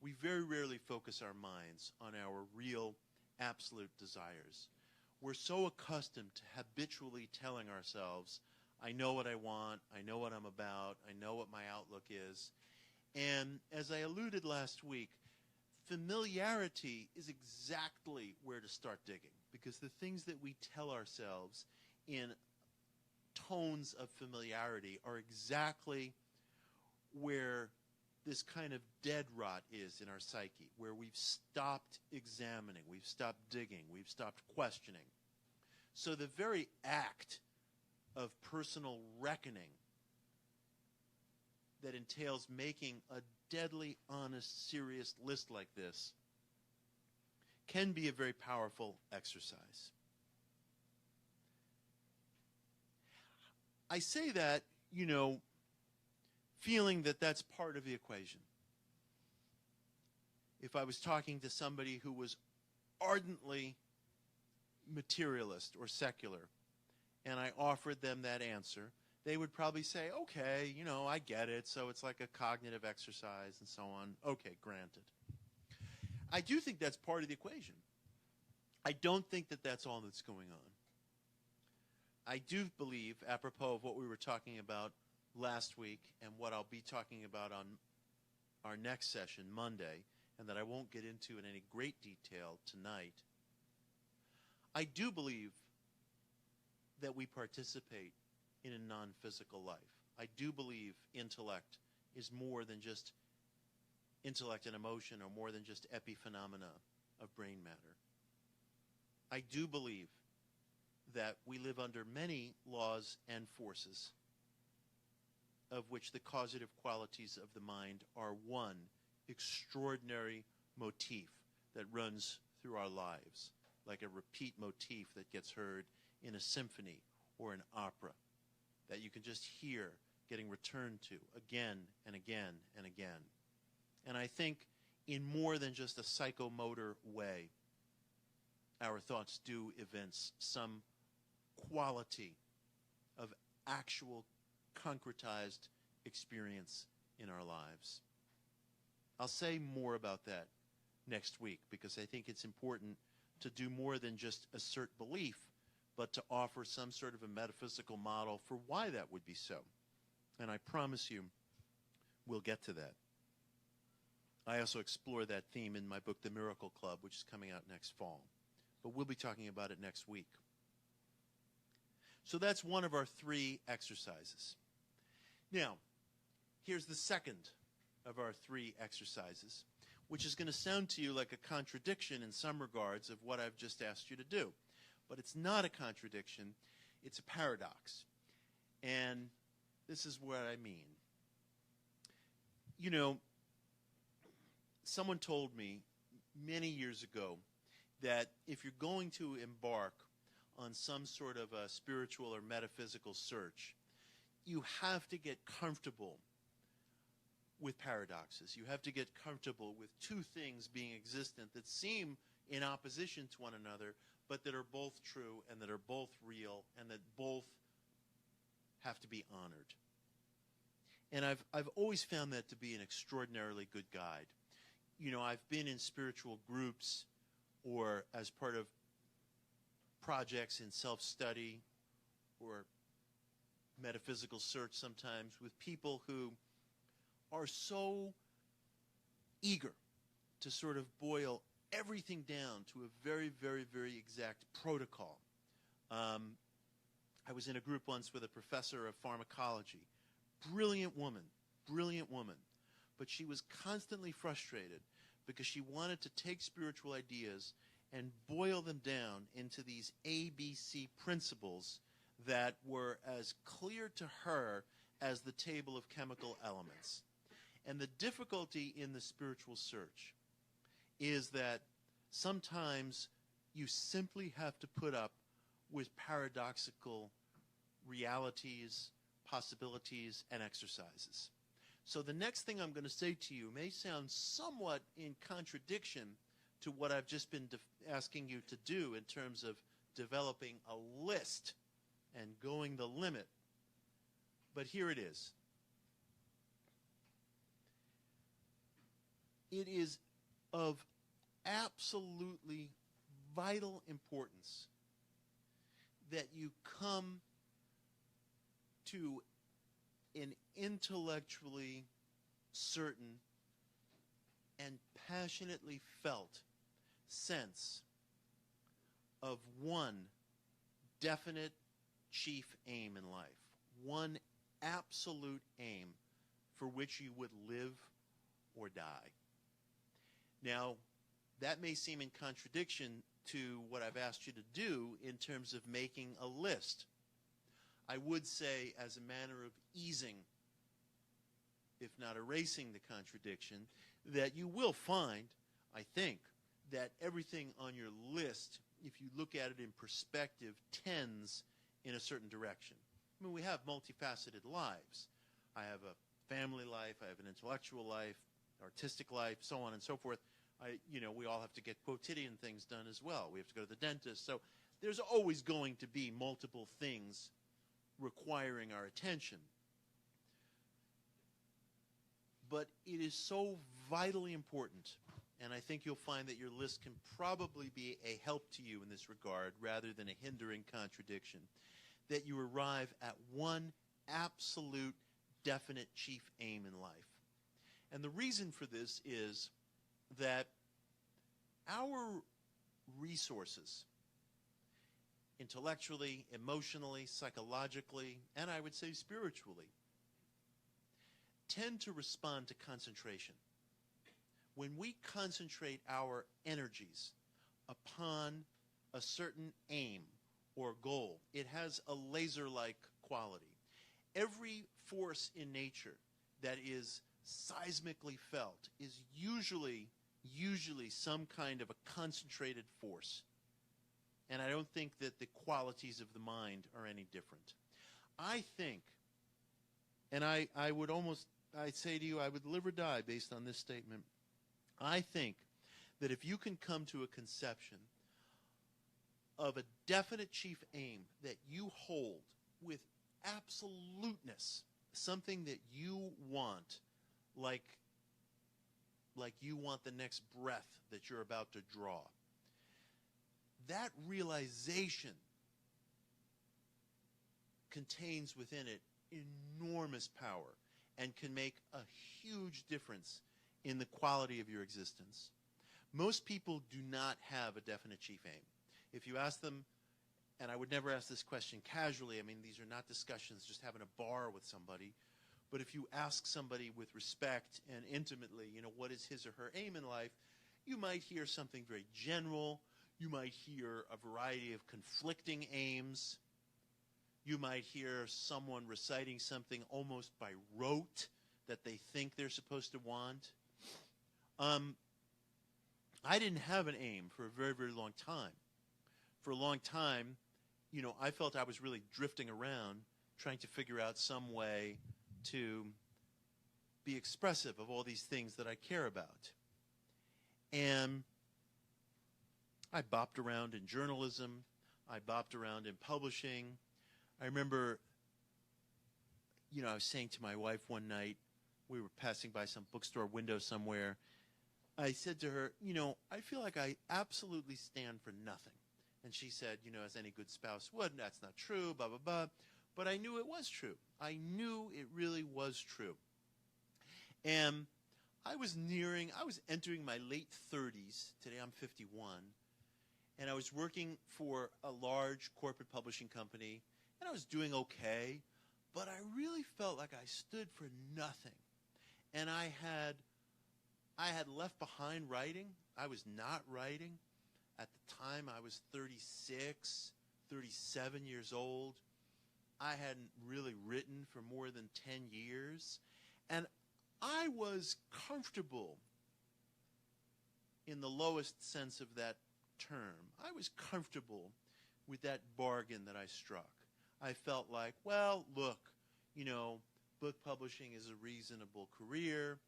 We very rarely focus our minds on our real, absolute desires. We're so accustomed to habitually telling ourselves, I know what I want, I know what I'm about, I know what my outlook is. And as I alluded last week, familiarity is exactly where to start digging, because the things that we tell ourselves in tones of familiarity are exactly where this kind of dead rot is in our psyche, where we've stopped examining, we've stopped digging, we've stopped questioning. So the very act of personal reckoning that entails making a deadly, honest, serious list like this can be a very powerful exercise. I say that, feeling that that's part of the equation. If I was talking to somebody who was ardently materialist or secular, and I offered them that answer, they would probably say, okay, I get it, so it's like a cognitive exercise and so on. Okay, granted. I do think that's part of the equation. I don't think that that's all that's going on. I do believe, apropos of what we were talking about last week and what I'll be talking about on our next session, Monday, and that I won't get into in any great detail tonight, I do believe that we participate in a non-physical life. I do believe intellect is more than just intellect and emotion, or more than just epiphenomena of brain matter. I do believe that we live under many laws and forces, of which the causative qualities of the mind are one extraordinary motif that runs through our lives, like a repeat motif that gets heard in a symphony or an opera, that you can just hear getting returned to again and again and again. And I think in more than just a psychomotor way, our thoughts do evince some quality of actual concretized experience in our lives. I'll say more about that next week, because I think it's important to do more than just assert belief, but to offer some sort of a metaphysical model for why that would be so. And I promise you, we'll get to that. I also explore that theme in my book, The Miracle Club, which is coming out next fall. But we'll be talking about it next week. So that's one of our 3 exercises. Now, here's the second of our 3 exercises, which is going to sound to you like a contradiction in some regards of what I've just asked you to do. But it's not a contradiction, it's a paradox. And this is what I mean. You know, someone told me many years ago that if you're going to embark on some sort of a spiritual or metaphysical search, you have to get comfortable with paradoxes. You have to get comfortable with 2 things being existent that seem in opposition to one another, but that are both true and that are both real and that both have to be honored. And I've always found that to be an extraordinarily good guide. You know, I've been in spiritual groups or as part of projects in self-study or metaphysical search sometimes with people who are so eager to sort of boil everything down to a very, very, very exact protocol. I was in a group once with a professor of pharmacology. Brilliant woman. But she was constantly frustrated because she wanted to take spiritual ideas and boil them down into these ABC principles that were as clear to her as the table of chemical elements. And the difficulty in the spiritual search is that sometimes you simply have to put up with paradoxical realities, possibilities, and exercises. So the next thing I'm going to say to you may sound somewhat in contradiction to what I've just been asking you to do in terms of developing a list and going the limit. But here it is. It is of absolutely vital importance that you come to an intellectually certain and passionately felt sense of one definite chief aim in life, one absolute aim for which you would live or die. Now, that may seem in contradiction to what I've asked you to do in terms of making a list. I would say, as a manner of easing, if not erasing the contradiction, that you will find, I think, that everything on your list, if you look at it in perspective, tends in a certain direction. I mean, we have multifaceted lives. I have a family life, I have an intellectual life, artistic life, so on and so forth. We all have to get quotidian things done as well. We have to go to the dentist. So there's always going to be multiple things requiring our attention. But it is so vitally important and I think you'll find that your list can probably be a help to you in this regard rather than a hindering contradiction, that you arrive at one absolute, definite chief aim in life. And the reason for this is that our resources, intellectually, emotionally, psychologically, and I would say spiritually, tend to respond to concentration. When we concentrate our energies upon a certain aim or goal, it has a laser-like quality. Every force in nature that is seismically felt is usually some kind of a concentrated force. And I don't think that the qualities of the mind are any different. I think, and I say to you, I would live or die based on this statement. I think that if you can come to a conception of a definite chief aim that you hold with absoluteness, something that you want, like you want the next breath that you're about to draw, that realization contains within it enormous power and can make a huge difference in the quality of your existence. Most people do not have a definite chief aim. If you ask them, and I would never ask this question casually, I mean, these are not discussions just having a bar with somebody, but if you ask somebody with respect and intimately, what is his or her aim in life, you might hear something very general. You might hear a variety of conflicting aims. You might hear someone reciting something almost by rote that they think they're supposed to want. I didn't have an aim for a very, very long time. For a long time, I felt I was really drifting around trying to figure out some way to be expressive of all these things that I care about. And I bopped around in journalism. I bopped around in publishing. I remember, I was saying to my wife one night, we were passing by some bookstore window somewhere. I said to her, I feel like I absolutely stand for nothing. And she said, as any good spouse would, that's not true, blah, blah, blah. But I knew it was true. I knew it really was true. And I was entering my late 30s. Today I'm 51. And I was working for a large corporate publishing company, and I was doing okay. But I really felt like I stood for nothing. And I had left behind writing. I was not writing. At the time, I was 36, 37 years old. I hadn't really written for more than 10 years. And I was comfortable in the lowest sense of that term. I was comfortable with that bargain that I struck. I felt like, well, look, book publishing is a reasonable career.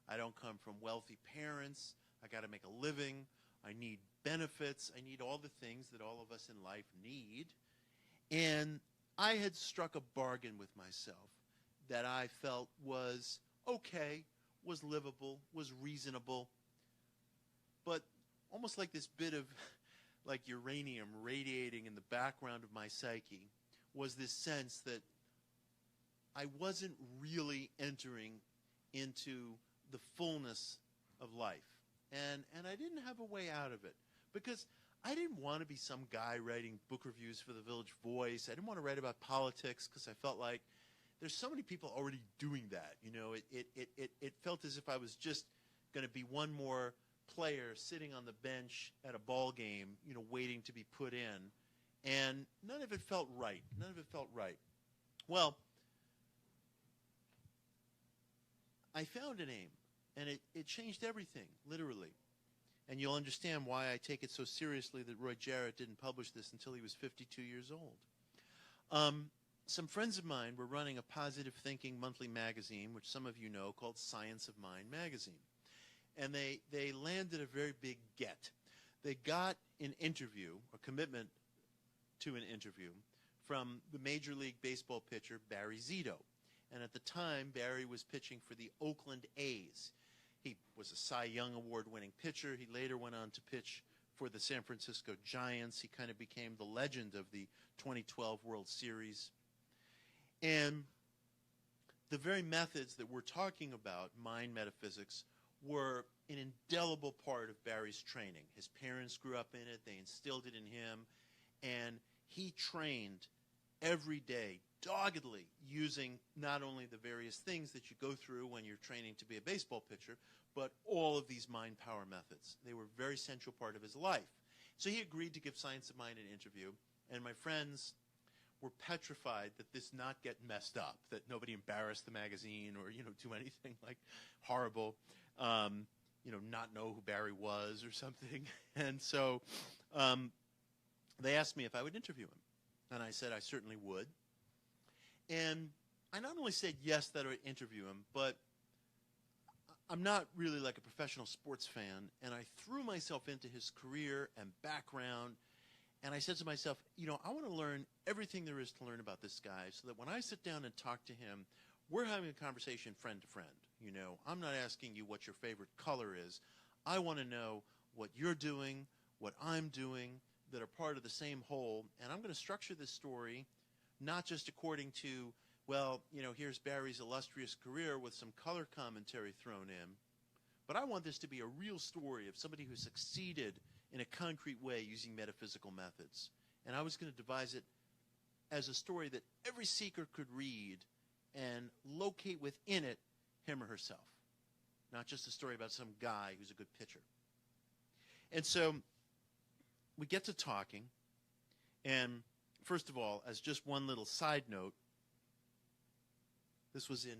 I don't come from wealthy parents. I got to make a living. I need benefits. I need all the things that all of us in life need. And I had struck a bargain with myself that I felt was okay, was livable, was reasonable. But almost like this bit of like uranium radiating in the background of my psyche was this sense that I wasn't really entering into the fullness of life. And I didn't have a way out of it because I didn't want to be some guy writing book reviews for the Village Voice. I didn't want to write about politics because I felt like there's so many people already doing that. It felt as if I was just going to be one more player sitting on the bench at a ball game, waiting to be put in. And none of it felt right. None of it felt right. Well, I found an aim, and it changed everything, literally. And you'll understand why I take it so seriously that Roy Jarrett didn't publish this until he was 52 years old. Some friends of mine were running a positive thinking monthly magazine, which some of you know, called Science of Mind magazine. And they landed a very big get. They got an interview, a commitment to an interview, from the Major League Baseball pitcher Barry Zito. And at the time, Barry was pitching for the Oakland A's. He was a Cy Young Award-winning pitcher. He later went on to pitch for the San Francisco Giants. He kind of became the legend of the 2012 World Series. And the very methods that we're talking about, mind metaphysics, were an indelible part of Barry's training. His parents grew up in it. They instilled it in him. And he trained every day, doggedly, using not only the various things that you go through when you're training to be a baseball pitcher, but all of these mind power methods. They were a very central part of his life. So he agreed to give Science of Mind an interview, and my friends were petrified that this not get messed up, that nobody embarrassed the magazine or, do anything like horrible, not know who Barry was or something. And so they asked me if I would interview him. And I said I certainly would. And I not only said yes that I would interview him, but I'm not really like a professional sports fan, and I threw myself into his career and background, and I said to myself, I want to learn everything there is to learn about this guy so that when I sit down and talk to him, we're having a conversation friend to friend. I'm not asking you what your favorite color is. I want to know what you're doing, what I'm doing, that are part of the same whole, and I'm going to structure this story not just according to, here's Barry's illustrious career with some color commentary thrown in, but I want this to be a real story of somebody who succeeded in a concrete way using metaphysical methods. And I was going to devise it as a story that every seeker could read and locate within it him or herself, not just a story about some guy who's a good pitcher. And so we get to talking, and first of all, as just one little side note, this was in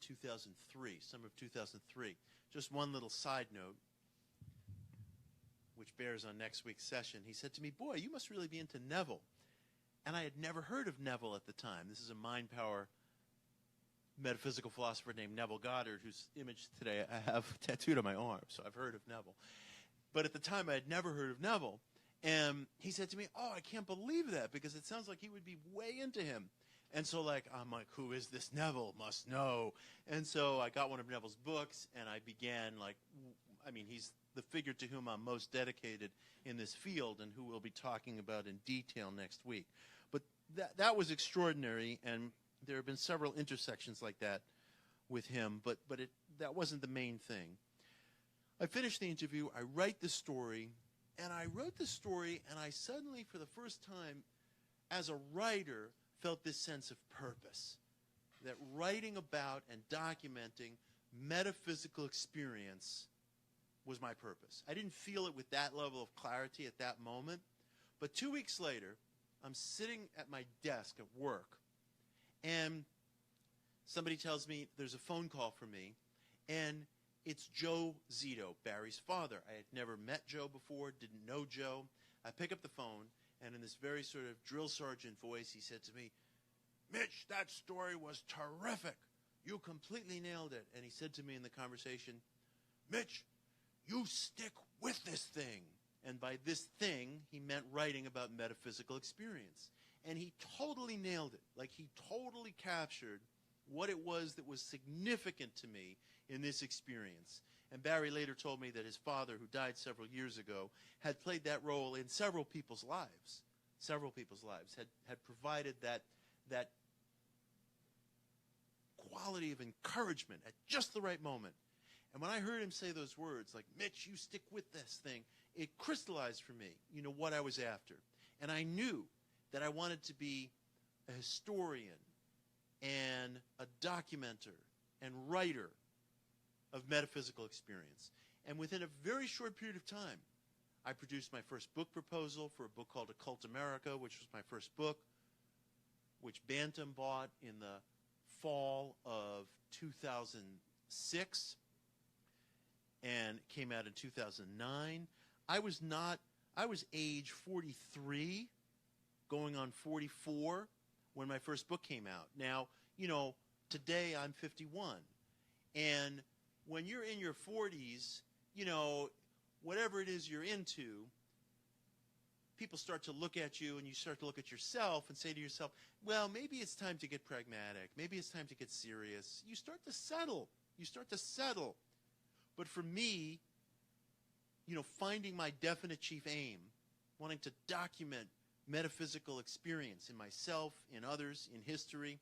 2003, summer of 2003. Just one little side note, which bears on next week's session. He said to me, "Boy, you must really be into Neville." And I had never heard of Neville at the time. This is a mind power metaphysical philosopher named Neville Goddard, whose image today I have tattooed on my arm, so I've heard of Neville. But at the time, I had never heard of Neville. And he said to me, "Oh, I can't believe that, because it sounds like he would be way into him." And so, I'm like, who is this Neville? Must know. And so I got one of Neville's books, and I began, he's the figure to whom I'm most dedicated in this field and who we'll be talking about in detail next week. But that was extraordinary, and there have been several intersections like that with him, but that wasn't the main thing. I finished the interview, I write the story, and I wrote the story, and I suddenly, for the first time, as a writer, felt this sense of purpose, that writing about and documenting metaphysical experience was my purpose. I didn't feel it with that level of clarity at that moment, but 2 weeks later, I'm sitting at my desk at work, and somebody tells me there's a phone call for me, and it's Joe Zito, Barry's father. I had never met Joe before, didn't know Joe. I pick up the phone, and in this very sort of drill sergeant voice, he said to me, "Mitch, that story was terrific. You completely nailed it." And he said to me in the conversation, "Mitch, you stick with this thing." And by this thing, he meant writing about metaphysical experience. And he totally nailed it. He totally captured what it was that was significant to me in this experience. And Barry later told me that his father, who died several years ago, had played that role in several people's lives. Several people's lives. Had provided that quality of encouragement at just the right moment. And when I heard him say those words, "Mitch, you stick with this thing," it crystallized for me, what I was after. And I knew that I wanted to be a historian and a documenter and writer of metaphysical experience. And within a very short period of time, I produced my first book proposal for a book called Occult America, which was my first book, which Bantam bought in the fall of 2006 and came out in 2009. I was age 43, going on 44, when my first book came out. Now, today I'm 51. And when you're in your 40s, whatever it is you're into, people start to look at you and you start to look at yourself and say to yourself, well, maybe it's time to get pragmatic. Maybe it's time to get serious. You start to settle You start to settle. But for me, finding my definite chief aim, wanting to document metaphysical experience in myself, in others, in history,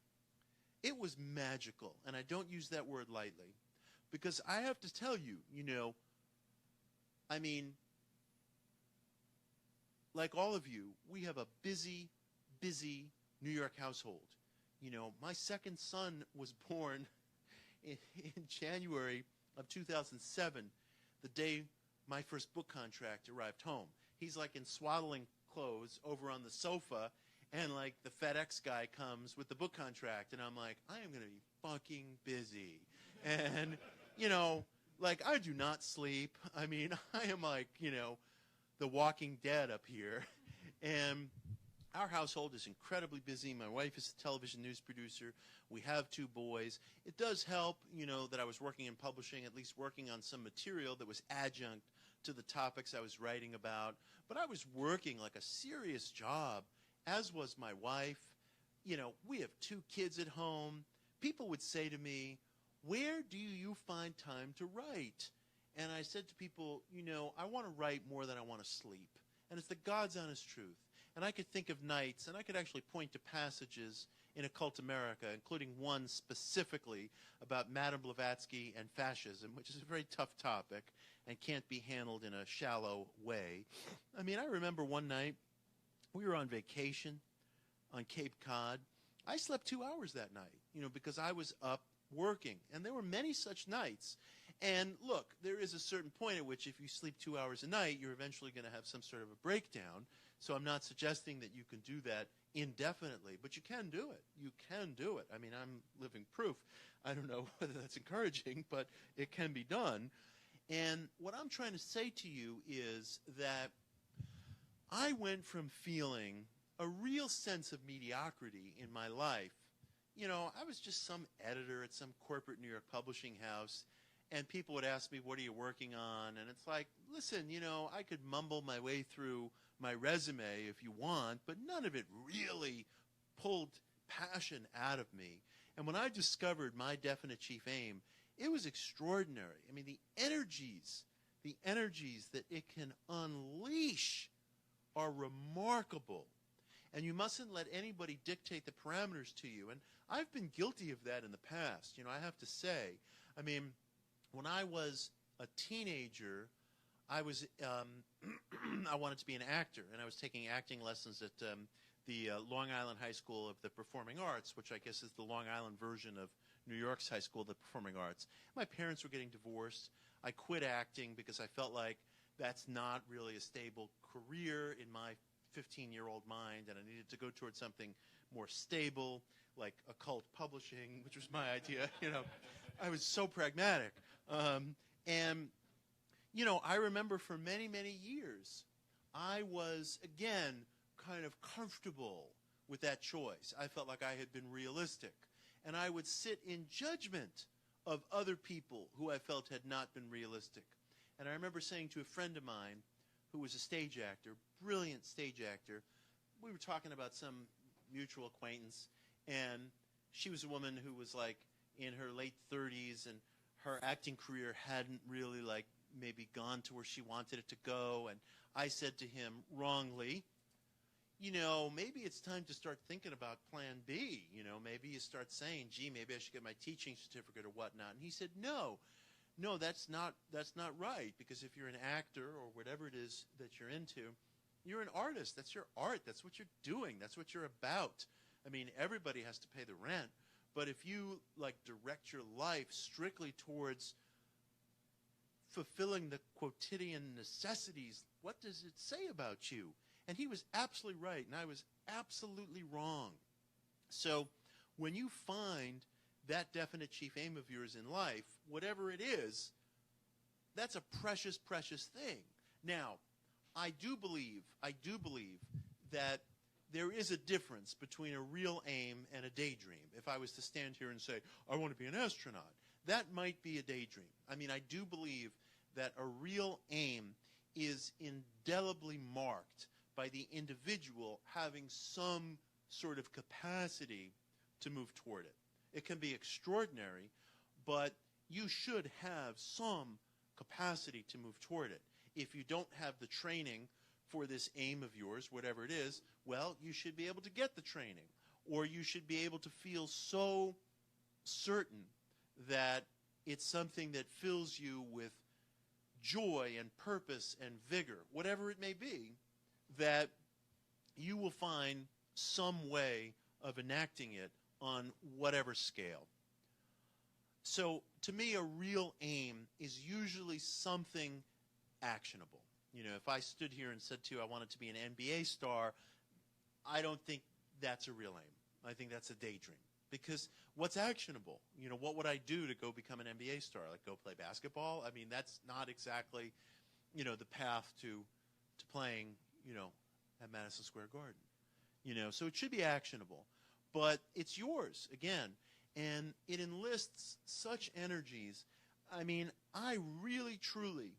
it was magical. And I don't use that word lightly, because I have to tell you, like all of you, we have a busy, busy New York household. My second son was born in January of 2007, the day my first book contract arrived home. He's like in swaddling clothes over on the sofa, and like the FedEx guy comes with the book contract, and I'm like, I am going to be fucking busy. And, like I do not sleep. I am like, the Walking Dead up here. And our household is incredibly busy. My wife is a television news producer. We have 2 boys. It does help, that I was working in publishing, at least working on some material that was adjunct to the topics I was writing about. But I was working like a serious job, as was my wife. We have 2 kids at home. People would say to me, where do you find time to write? And I said to people, I want to write more than I want to sleep. And it's the God's honest truth. And I could think of nights, and I could actually point to passages in Occult America, including one specifically about Madame Blavatsky and fascism, which is a very tough topic and can't be handled in a shallow way. I remember one night, we were on vacation on Cape Cod. I slept 2 hours that night, because I was up working. And there were many such nights. And look, there is a certain point at which if you sleep 2 hours a night, you're eventually going to have some sort of a breakdown. So I'm not suggesting that you can do that indefinitely, but you can do it. You can do it. I'm living proof. I don't know whether that's encouraging, but it can be done. And what I'm trying to say to you is that I went from feeling a real sense of mediocrity in my life. I was just some editor at some corporate New York publishing house, and people would ask me, what are you working on? And it's like, listen, I could mumble my way through my resume if you want, but none of it really pulled passion out of me. And when I discovered my definite chief aim, it was extraordinary. The energies that it can unleash are remarkable. And you mustn't let anybody dictate the parameters to you. And I've been guilty of that in the past, I have to say. When I was a teenager, I wanted to be an actor, and I was taking acting lessons at the Long Island High School of the Performing Arts, which I guess is the Long Island version of New York's High School of the Performing Arts. My parents were getting divorced. I quit acting because I felt like that's not really a stable career in my 15-year-old mind, and I needed to go towards something more stable, like occult publishing, which was my idea. I was so pragmatic. I remember for many, many years, I was, again, kind of comfortable with that choice. I felt like I had been realistic. And I would sit in judgment of other people who I felt had not been realistic. And I remember saying to a friend of mine who was a stage actor, brilliant stage actor, we were talking about some mutual acquaintance, and she was a woman who was like in her late 30s, and her acting career hadn't really like maybe gone to where she wanted it to go. And I said to him wrongly, maybe it's time to start thinking about plan B. Maybe you start saying, gee, maybe I should get my teaching certificate or whatnot. And he said, no, that's not right. Because if you're an actor or whatever it is that you're into, you're an artist. That's your art. That's what you're doing. That's what you're about. Everybody has to pay the rent. But if you direct your life strictly towards fulfilling the quotidian necessities, what does it say about you? And he was absolutely right, and I was absolutely wrong. So when you find that definite chief aim of yours in life, whatever it is, that's a precious, precious thing. Now, I do believe that there is a difference between a real aim and a daydream. If I was to stand here and say, I want to be an astronaut, that might be a daydream. I do believe that a real aim is indelibly marked by the individual having some sort of capacity to move toward it. It can be extraordinary, but you should have some capacity to move toward it. If you don't have the training for this aim of yours, whatever it is, well, you should be able to get the training. Or you should be able to feel so certain that it's something that fills you with joy and purpose and vigor, whatever it may be, that you will find some way of enacting it on whatever scale. So, to me, a real aim is usually something actionable. You know, if I stood here and said to you I wanted to be an NBA star, I don't think that's a real aim. I think that's a daydream. Because what's actionable? You know, what would I do to go become an NBA star? Like go play basketball? I mean, that's not exactly, you know, the path to playing, you know, at Madison Square Garden. You know, so it should be actionable. But it's yours, again. And it enlists such energies. I mean, I really, truly,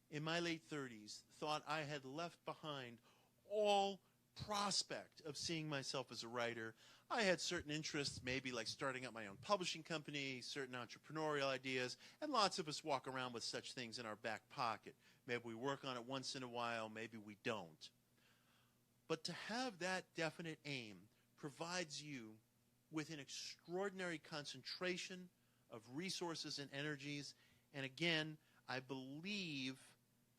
in my late 30s, thought I had left behind all prospect of seeing myself as a writer. I had certain interests, maybe like starting up my own publishing company, certain entrepreneurial ideas, and lots of us walk around with such things in our back pocket. Maybe we work on it once in a while, maybe we don't. But to have that definite aim provides you with an extraordinary concentration of resources and energies. And again, I believe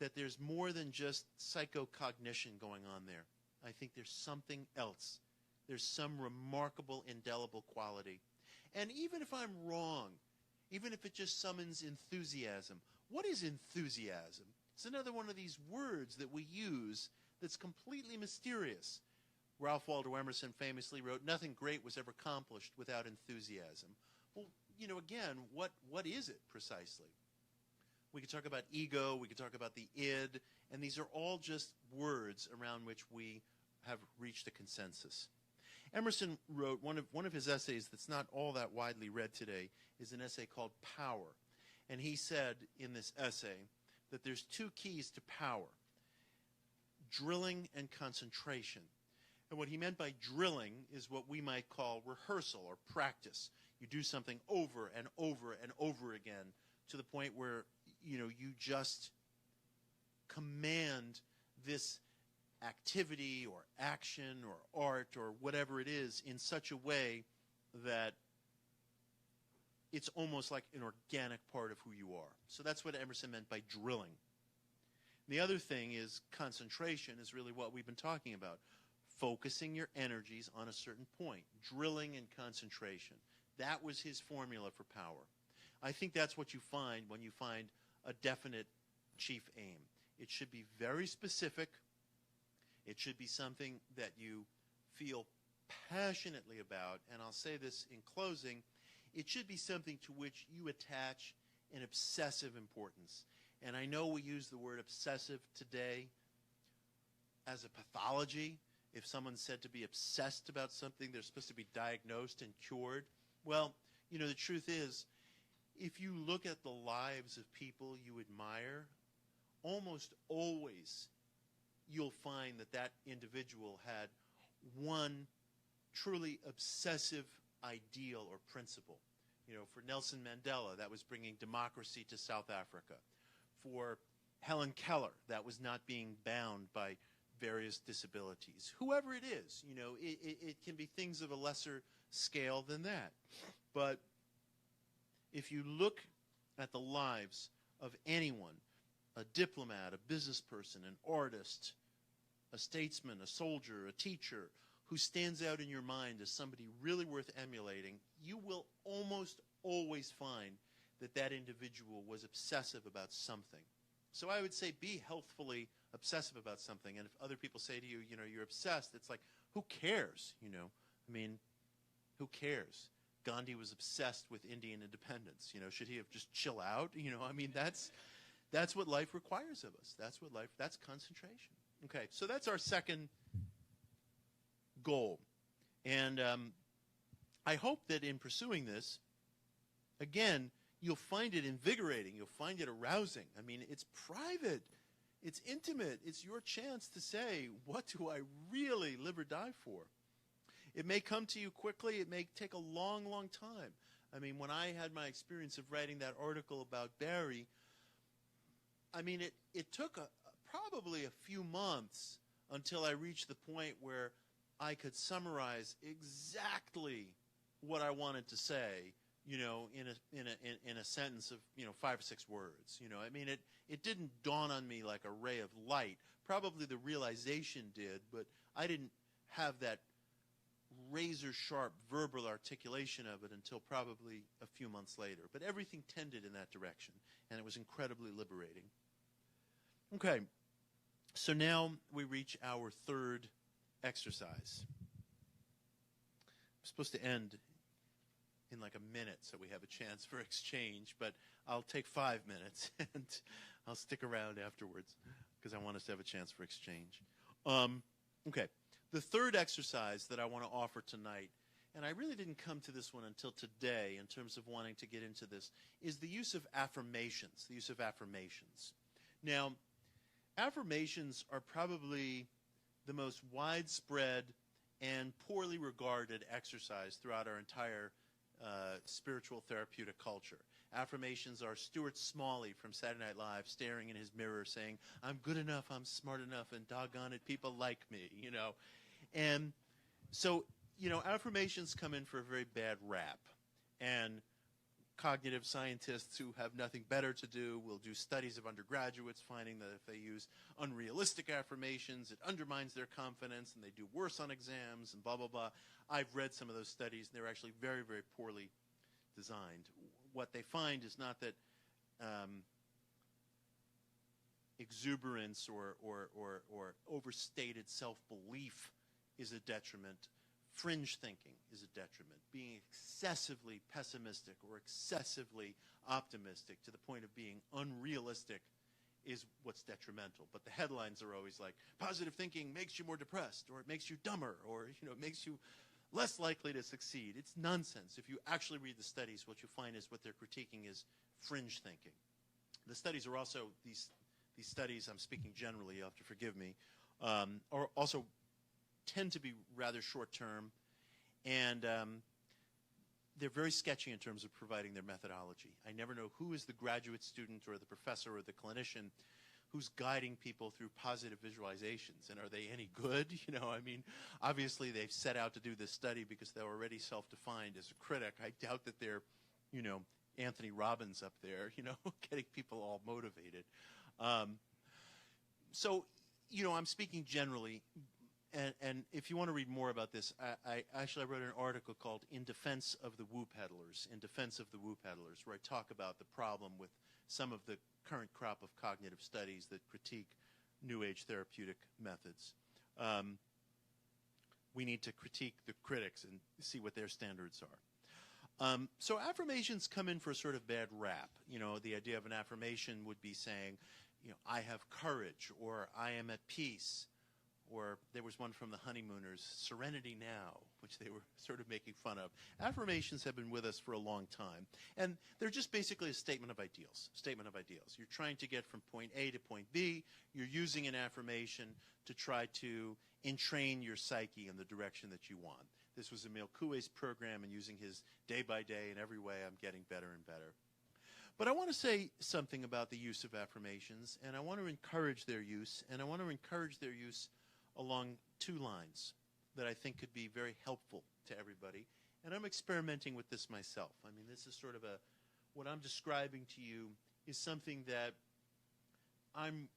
that there's more than just psychocognition going on there. I think there's something else. There's some remarkable, indelible quality. And even if I'm wrong, even if it just summons enthusiasm, what is enthusiasm? It's another one of these words that we use that's completely mysterious. Ralph Waldo Emerson famously wrote, "Nothing great was ever accomplished without enthusiasm." Well, you know, again, what is it precisely? We could talk about ego, we could talk about the id, and these are all just words around which we have reached a consensus. Emerson wrote one of his essays that's not all that widely read today is an essay called Power. And he said in this essay that there's two keys to power: drilling and concentration. And what he meant by drilling is what we might call rehearsal or practice. You do something over and over and over again to the point where, you know, you just command this activity or action or art or whatever it is in such a way that it's almost like an organic part of who you are. So that's what Emerson meant by drilling. The other thing is concentration is really what we've been talking about. Focusing your energies on a certain point. Drilling and concentration. That was his formula for power. I think that's what you find when you find a definite chief aim. It should be very specific. It should be something that you feel passionately about. And I'll say this in closing. It should be something to which you attach an obsessive importance. And I know we use the word obsessive today as a pathology. If someone's said to be obsessed about something, they're supposed to be diagnosed and cured. Well, you know, the truth is, if you look at the lives of people you admire, almost always you'll find that that individual had one truly obsessive ideal or principle. You know, for Nelson Mandela, that was bringing democracy to South Africa. For Helen Keller, that was not being bound by various disabilities. Whoever it is, you know, it can be things of a lesser scale than that. But if you look at the lives of anyone, a diplomat, a business person, an artist, a statesman, a soldier, a teacher, who stands out in your mind as somebody really worth emulating, you will almost always find that that individual was obsessive about something. So I would say be healthfully obsessive about something. And if other people say to you, you know, you're obsessed, it's like, who cares, you know? I mean, who cares? Gandhi was obsessed with Indian independence. You know, should he have just chill out? You know, I mean, that's what life requires of us. That's concentration. Okay, so that's our second goal. And I hope that in pursuing this, again, you'll find it invigorating. You'll find it arousing. I mean, it's private. It's intimate. It's your chance to say, what do I really live or die for? It may come to you quickly. It may take a long, long time. I mean, when I had my experience of writing that article about Barry, I mean, it took probably a few months until I reached the point where I could summarize exactly what I wanted to say, you know, in a sentence of, you know, 5 or 6 words. You know, I mean, it didn't dawn on me like a ray of light. Probably the realization did, but I didn't have that razor-sharp verbal articulation of it until probably a few months later. But everything tended in that direction, and it was incredibly liberating. Okay, so now we reach our third exercise. I'm supposed to end in like a minute so we have a chance for exchange, but I'll take 5 minutes and I'll stick around afterwards because I want us to have a chance for exchange. Okay, the third exercise that I want to offer tonight, and I really didn't come to this one until today in terms of wanting to get into this, is the use of affirmations, the use of affirmations. Now, affirmations are probably the most widespread and poorly regarded exercise throughout our entire spiritual therapeutic culture. Affirmations are Stuart Smalley from Saturday Night Live staring in his mirror saying, "I'm good enough, I'm smart enough, and doggone it, people like me," you know. And so, you know, affirmations come in for a very bad rap. And cognitive scientists who have nothing better to do will do studies of undergraduates finding that if they use unrealistic affirmations, it undermines their confidence and they do worse on exams and blah, blah, blah. I've read some of those studies, and they're actually very, very poorly designed. What they find is not that exuberance or overstated self-belief is a detriment. Fringe thinking is a detriment. Being excessively pessimistic or excessively optimistic to the point of being unrealistic is what's detrimental. But the headlines are always like, positive thinking makes you more depressed, or it makes you dumber, or, you know, it makes you less likely to succeed. It's nonsense. If you actually read the studies, what you find is what they're critiquing is fringe thinking. The studies are also, these studies, I'm speaking generally, you'll have to forgive me, are also tend to be rather short-term, and they're very sketchy in terms of providing their methodology. I never know who is the graduate student or the professor or the clinician who's guiding people through positive visualizations, and are they any good? You know, I mean, obviously they've set out to do this study because they're already self-defined as a critic. I doubt that they're, you know, Anthony Robbins up there, you know, getting people all motivated. So, you know, I'm speaking generally. And if you want to read more about this, I wrote an article called In Defense of the Woo Peddlers, where I talk about the problem with some of the current crop of cognitive studies that critique New Age therapeutic methods. We need to critique the critics and see what their standards are. So affirmations come in for a sort of bad rap. You know, the idea of an affirmation would be saying, you know, I have courage, or I am at peace. Or there was one from the Honeymooners, Serenity Now, which they were sort of making fun of. Affirmations have been with us for a long time. And they're just basically a statement of ideals. You're trying to get from point A to point B. You're using an affirmation to try to entrain your psyche in the direction that you want. This was Emile Coué's program, and using his day by day, in every way, I'm getting better and better. But I want to say something about the use of affirmations, and I want to encourage their use, along 2 lines that I think could be very helpful to everybody. And I'm experimenting with this myself. I mean, this is sort of what I'm describing to you is something that I'm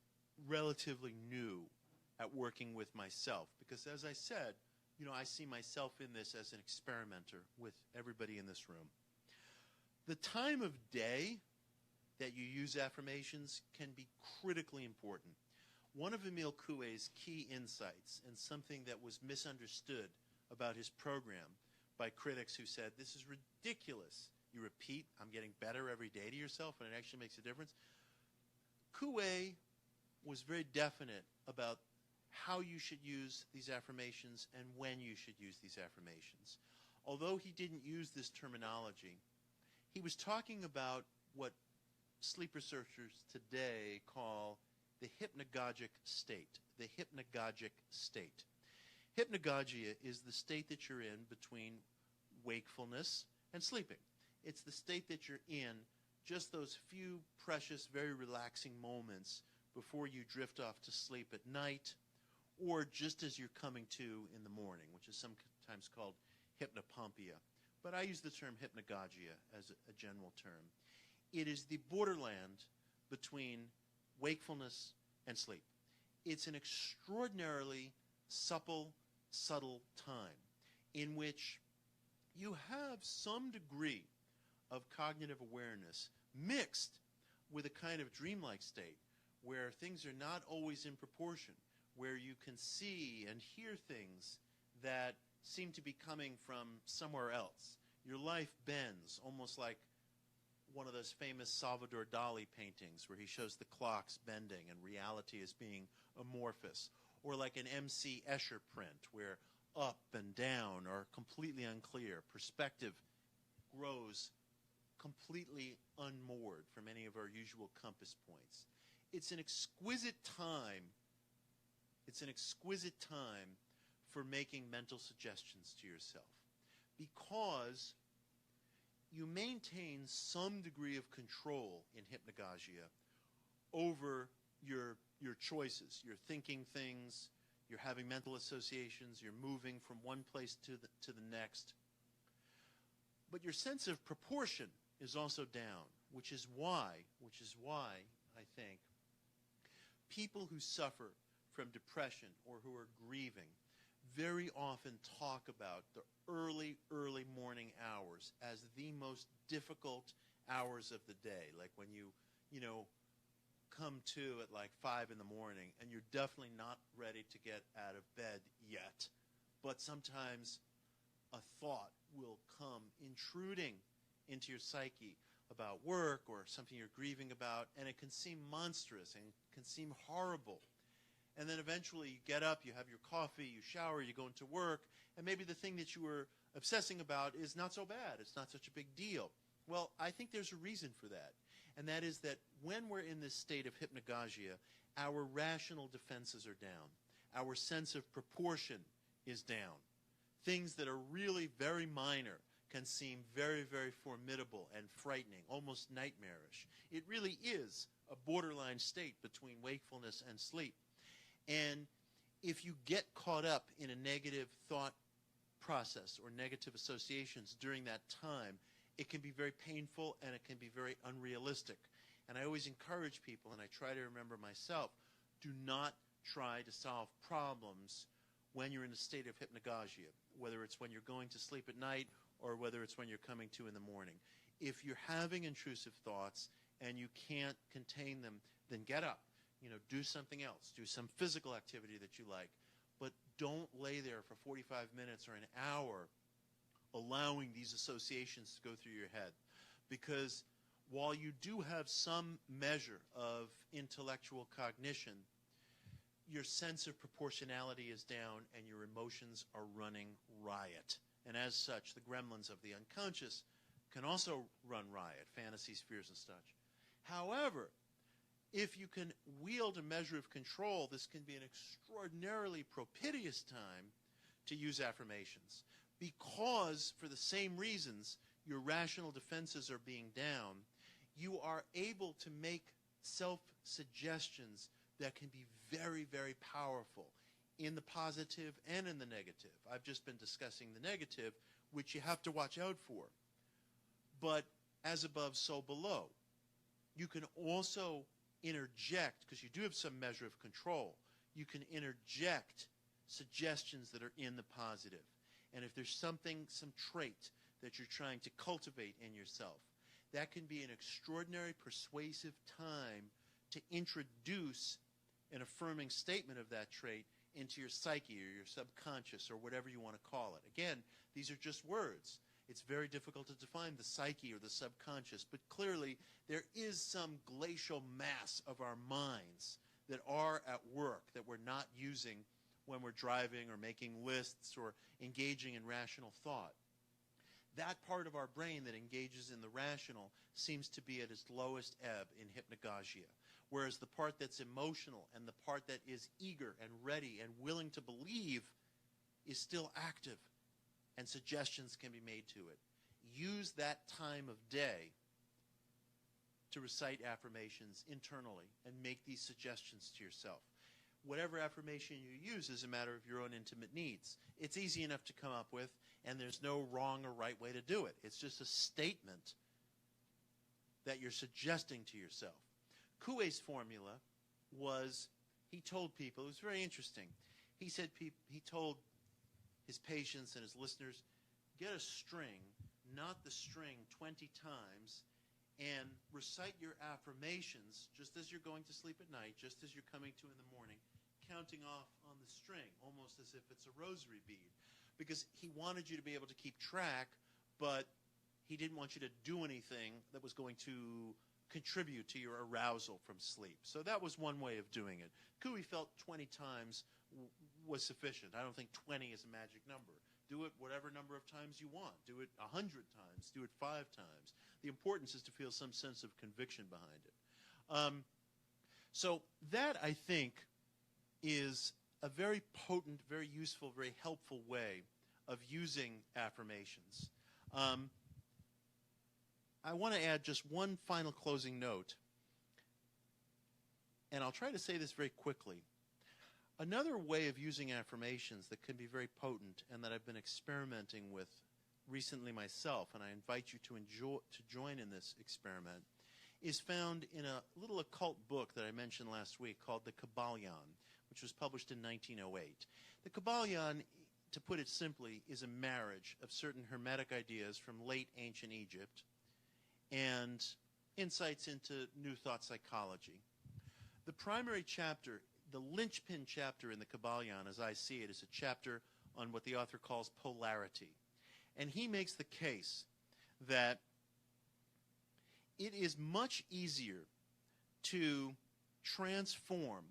relatively new at working with myself. Because as I said, you know, I see myself in this as an experimenter with everybody in this room. The time of day that you use affirmations can be critically important. One of Emile Coué's key insights, and something that was misunderstood about his program by critics who said, this is ridiculous. You repeat, I'm getting better every day to yourself, and it actually makes a difference. Coué was very definite about how you should use these affirmations and when you should use these affirmations. Although he didn't use this terminology, he was talking about what sleep researchers today call the hypnagogic state. Hypnagogia is the state that you're in between wakefulness and sleeping. It's the state that you're in, just those few precious, very relaxing moments before you drift off to sleep at night, or just as you're coming to in the morning, which is sometimes called hypnopompia. But I use the term hypnagogia as a general term. It is the borderland between wakefulness and sleep. It's an extraordinarily supple, subtle time in which you have some degree of cognitive awareness mixed with a kind of dreamlike state where things are not always in proportion, where you can see and hear things that seem to be coming from somewhere else. Your life bends, almost like one of those famous Salvador Dali paintings where he shows the clocks bending and reality as being amorphous, or like an M.C. Escher print where up and down are completely unclear. Perspective grows completely unmoored from any of our usual compass points. It's an exquisite time. It's an exquisite time for making mental suggestions to yourself, because you maintain some degree of control in hypnagogia over your choices. You're thinking things, you're having mental associations, you're moving from one place to the next. But your sense of proportion is also down, which is why I think people who suffer from depression or who are grieving very often talk about the early morning hours as the most difficult hours of the day. Like when you come to at like 5 in the morning and you're definitely not ready to get out of bed yet. But sometimes a thought will come intruding into your psyche about work or something you're grieving about, and it can seem monstrous and can seem horrible. And then eventually you get up, you have your coffee, you shower, you go into work, and maybe the thing that you were obsessing about is not so bad. It's not such a big deal. Well, I think there's a reason for that. And that is that when we're in this state of hypnagogia, our rational defenses are down. Our sense of proportion is down. Things that are really very minor can seem very, very formidable and frightening, almost nightmarish. It really is a borderline state between wakefulness and sleep. And if you get caught up in a negative thought process or negative associations during that time, it can be very painful and it can be very unrealistic. And I always encourage people, and I try to remember myself, do not try to solve problems when you're in a state of hypnagogia, whether it's when you're going to sleep at night or whether it's when you're coming to in the morning. If you're having intrusive thoughts and you can't contain them, then get up. Do something else. Do some physical activity that you like. But don't lay there for 45 minutes or an hour allowing these associations to go through your head. Because while you do have some measure of intellectual cognition, your sense of proportionality is down and your emotions are running riot. And as such, the gremlins of the unconscious can also run riot, fantasies, fears, and such. However, if you can wield a measure of control, this can be an extraordinarily propitious time to use affirmations. Because, for the same reasons, your rational defenses are being down, you are able to make self-suggestions that can be very, very powerful in the positive and in the negative. I've just been discussing the negative, which you have to watch out for. But as above, so below. You can also interject, because you do have some measure of control, you can interject suggestions that are in the positive. And if there's something, some trait that you're trying to cultivate in yourself, that can be an extraordinary persuasive time to introduce an affirming statement of that trait into your psyche or your subconscious or whatever you want to call it. Again, these are just words. It's very difficult to define the psyche or the subconscious, but clearly there is some glacial mass of our minds that are at work that we're not using when we're driving or making lists or engaging in rational thought. That part of our brain that engages in the rational seems to be at its lowest ebb in hypnagogia, whereas the part that's emotional and the part that is eager and ready and willing to believe is still active, and suggestions can be made to it. use that time of day to recite affirmations internally and make these suggestions to yourself. Whatever affirmation you use is a matter of your own intimate needs. It's easy enough to come up with, and there's no wrong or right way to do it. It's just a statement that you're suggesting to yourself. Coué's formula was, he told people, it was very interesting. He said he told his patients and his listeners, get a string, not the string 20 times, and recite your affirmations just as you're going to sleep at night, just as you're coming to in the morning, counting off on the string, almost as if it's a rosary bead. Because he wanted you to be able to keep track, but he didn't want you to do anything that was going to contribute to your arousal from sleep. So that was one way of doing it. Coué felt 20 times was sufficient. I don't think 20 is a magic number. Do it whatever number of times you want. Do it 100 times. Do it 5 times. The importance is to feel some sense of conviction behind it. So that, I think, is a very potent, very useful, very helpful way of using affirmations. I want to add just one final closing note, and I'll try to say this very quickly. Another way of using affirmations that can be very potent and that I've been experimenting with recently myself, and I invite you to join in this experiment, is found in a little occult book that I mentioned last week called The Kybalion, which was published in 1908. The Kybalion, to put it simply, is a marriage of certain Hermetic ideas from late ancient Egypt and insights into New Thought psychology. The primary chapter, the linchpin chapter in the Kybalion, as I see it, is a chapter on what the author calls polarity. And he makes the case that it is much easier to transform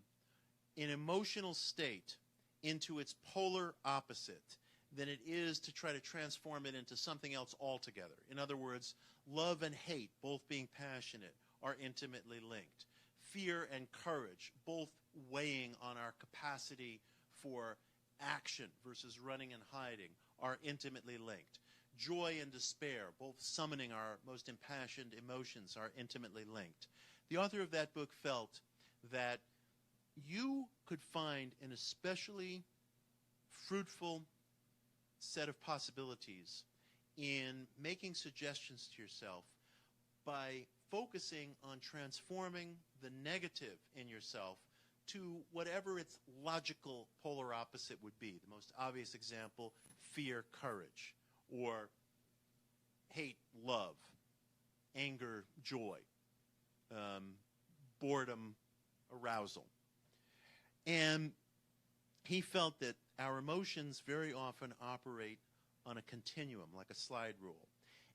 an emotional state into its polar opposite than it is to try to transform it into something else altogether. In other words, love and hate, both being passionate, are intimately linked. Fear and courage, both weighing on our capacity for action versus running and hiding, are intimately linked. Joy and despair, both summoning our most impassioned emotions, are intimately linked. The author of that book felt that you could find an especially fruitful set of possibilities in making suggestions to yourself by focusing on transforming the negative in yourself to whatever its logical polar opposite would be. The most obvious example, fear, courage, or hate, love, anger, joy, boredom, arousal. And he felt that our emotions very often operate on a continuum, like a slide rule.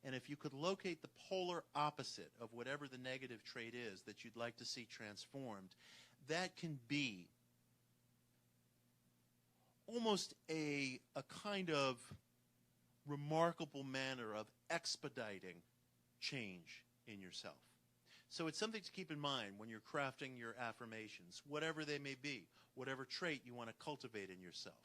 And if you could locate the polar opposite of whatever the negative trait is that you'd like to see transformed, that can be almost a kind of remarkable manner of expediting change in yourself. So it's something to keep in mind when you're crafting your affirmations, whatever they may be, whatever trait you want to cultivate in yourself.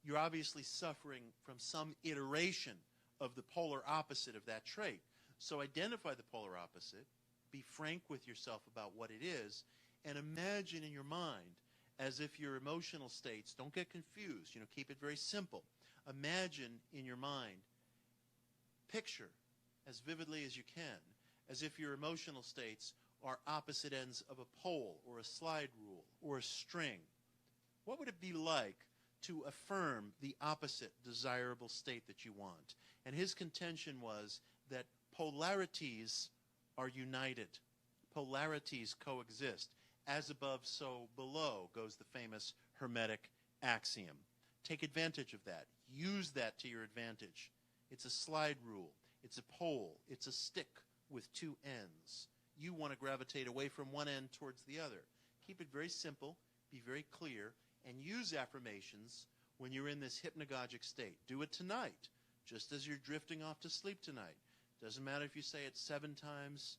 You're obviously suffering from some iteration of the polar opposite of that trait. So identify the polar opposite, be frank with yourself about what it is, and imagine in your mind as if your emotional states, don't get confused, keep it very simple. Imagine in your mind, picture as vividly as you can, as if your emotional states are opposite ends of a pole or a slide rule or a string. What would it be like to affirm the opposite desirable state that you want? And his contention was that polarities are united. Polarities coexist. As above, so below, goes the famous Hermetic axiom. Take advantage of that. Use that to your advantage. It's a slide rule. It's a pole. It's a stick with two ends. You want to gravitate away from one end towards the other. Keep it very simple, be very clear, and use affirmations when you're in this hypnagogic state. Do it tonight, just as you're drifting off to sleep tonight. Doesn't matter if you say it 7 times,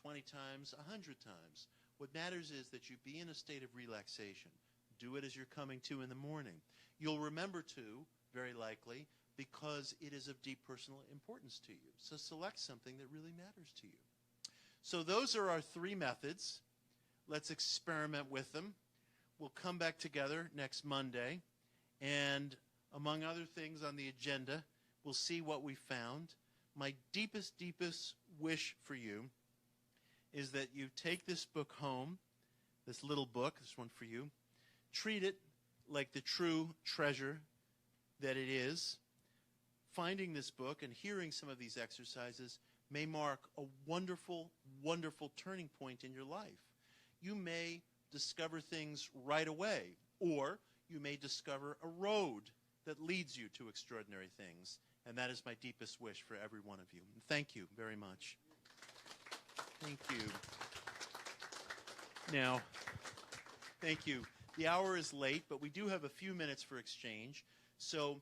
20 times, 100 times. What matters is that you be in a state of relaxation. Do it as you're coming to in the morning. You'll remember to, very likely, because it is of deep personal importance to you. So select something that really matters to you. So those are our 3 methods. Let's experiment with them. We'll come back together next Monday, and among other things on the agenda, we'll see what we found. My deepest, deepest wish for you is that you take this book home, this little book, this one for you, treat it like the true treasure that it is. Finding this book and hearing some of these exercises may mark a wonderful, wonderful turning point in your life. You may discover things right away, or you may discover a road that leads you to extraordinary things. And that is my deepest wish for every one of you. Thank you very much. Thank you. Now, thank you. The hour is late, but we do have a few minutes for exchange. So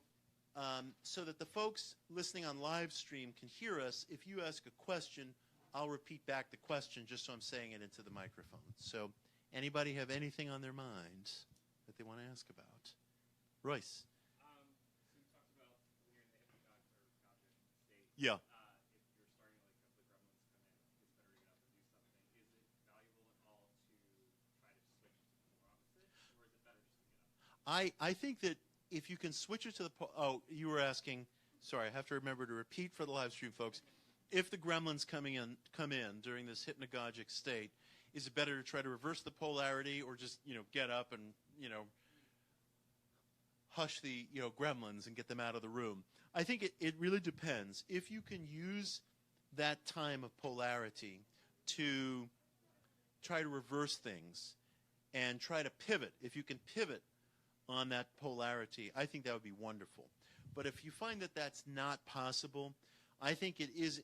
that the folks listening on live stream can hear us, if you ask a question, I'll repeat back the question just so I'm saying it into the microphone. So anybody have anything on their mind that they want to ask about? Royce. So you talked about when you're in the hypnagogic state. Yeah. If you're starting like the gremlins come in, it's better to get up and do something. Is it valuable at all to try to switch to the polar opposite, or is it better just to get up? I think that if you can switch it to the you were asking. Sorry, I have to remember to repeat for the live stream folks. If the gremlins come in during this hypnagogic state, is it better to try to reverse the polarity, or just get up and hush the gremlins and get them out of the room? I think it really depends. If you can use that time of polarity to try to reverse things and try to pivot, if you can pivot on that polarity, I think that would be wonderful. But if you find that that's not possible, I think it is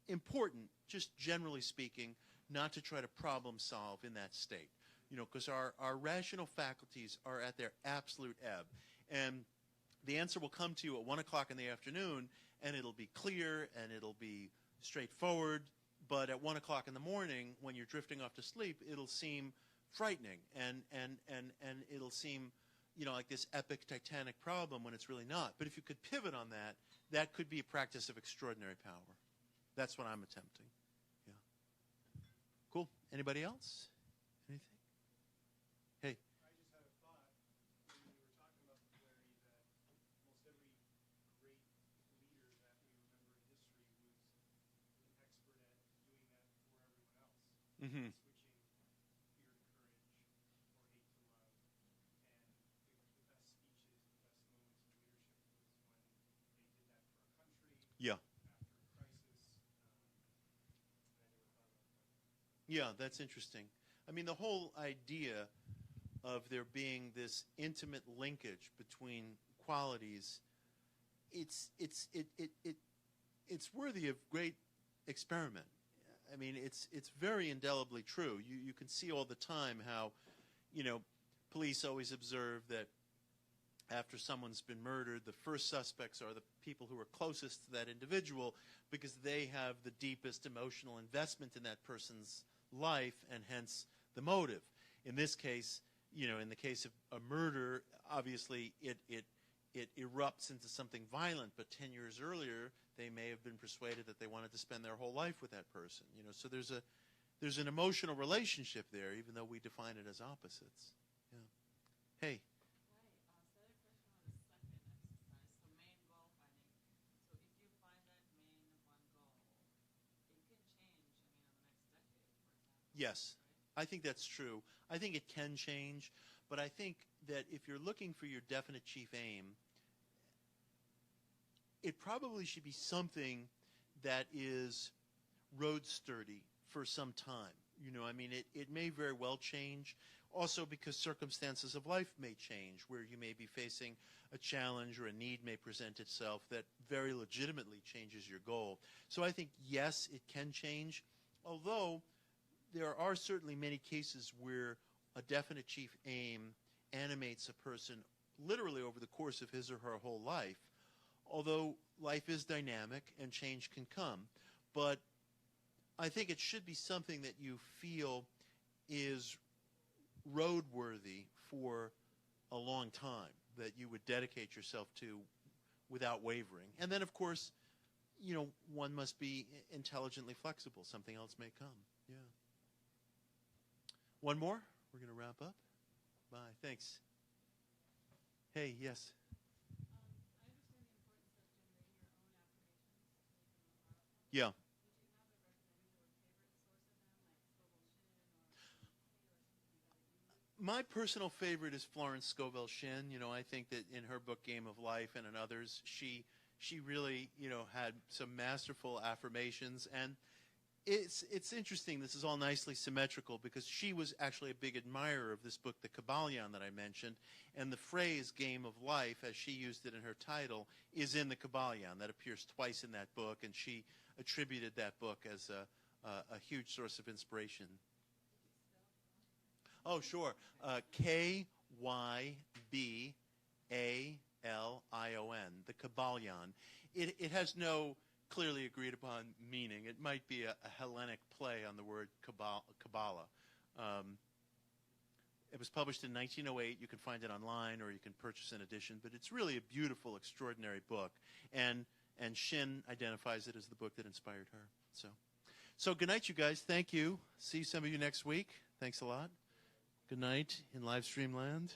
important, just generally speaking, not to try to problem solve in that state. Because our rational faculties are at their absolute ebb. And the answer will come to you at 1 o'clock in the afternoon, and it'll be clear and it'll be straightforward. But at 1 o'clock in the morning, when you're drifting off to sleep, it'll seem frightening and it'll seem like this epic titanic problem when it's really not. But if you could pivot on that, that could be a practice of extraordinary power. That's what I'm attempting. Yeah. Cool. Anybody else? Anything? Hey. I just had a thought when you were talking about the polarity that almost every great leader that we remember in history was an expert at doing that for everyone else. Mm-hmm. Switching fear to courage or hate to love. And the best speeches, the best moments of leadership was when they did that for a country. Yeah. After a crisis. And I never thought about that. Yeah, that's interesting. I mean, the whole idea of there being this intimate linkage between qualities, it's worthy of great experiment. I mean, it's very indelibly true. You can see all the time how, police always observe that after someone's been murdered, the first suspects are the people who are closest to that individual because they have the deepest emotional investment in that person's life and hence the motive. In this case, in the case of a murder, obviously it erupts into something violent, but 10 years earlier they may have been persuaded that they wanted to spend their whole life with that person. So there's an emotional relationship there, even though we define it as opposites. Yeah. Hey. Yes, I think that's true. I think it can change, but I think that if you're looking for your definite chief aim, it probably should be something that is road sturdy for some time. It may very well change, also because circumstances of life may change, where you may be facing a challenge or a need may present itself that very legitimately changes your goal. So I think, yes, it can change, although there are certainly many cases where a definite chief aim animates a person literally over the course of his or her whole life, although life is dynamic and change can come. But I think it should be something that you feel is roadworthy for a long time, that you would dedicate yourself to without wavering. And then, of course, one must be intelligently flexible. Something else may come. Yeah. One more? We're going to wrap up. Bye. Thanks. Hey, yes. Yeah. My personal favorite is Florence Scovel Shinn. I think that in her book Game of Life and in others, she really, had some masterful affirmations. And it's interesting. This is all nicely symmetrical because she was actually a big admirer of this book, The Kybalion, that I mentioned. And the phrase Game of Life, as she used it in her title, is in the Kybalion. That appears twice in that book, and she attributed that book as a huge source of inspiration. Oh, sure. Kybalion, the Kybalion. It has no clearly agreed upon meaning. It might be a Hellenic play on the word Kabbalah. It was published in 1908. You can find it online or you can purchase an edition, but it's really a beautiful, extraordinary book. And Shinn identifies it as the book that inspired her. So good night, you guys. Thank you. See some of you next week. Thanks a lot. Good night in live stream land.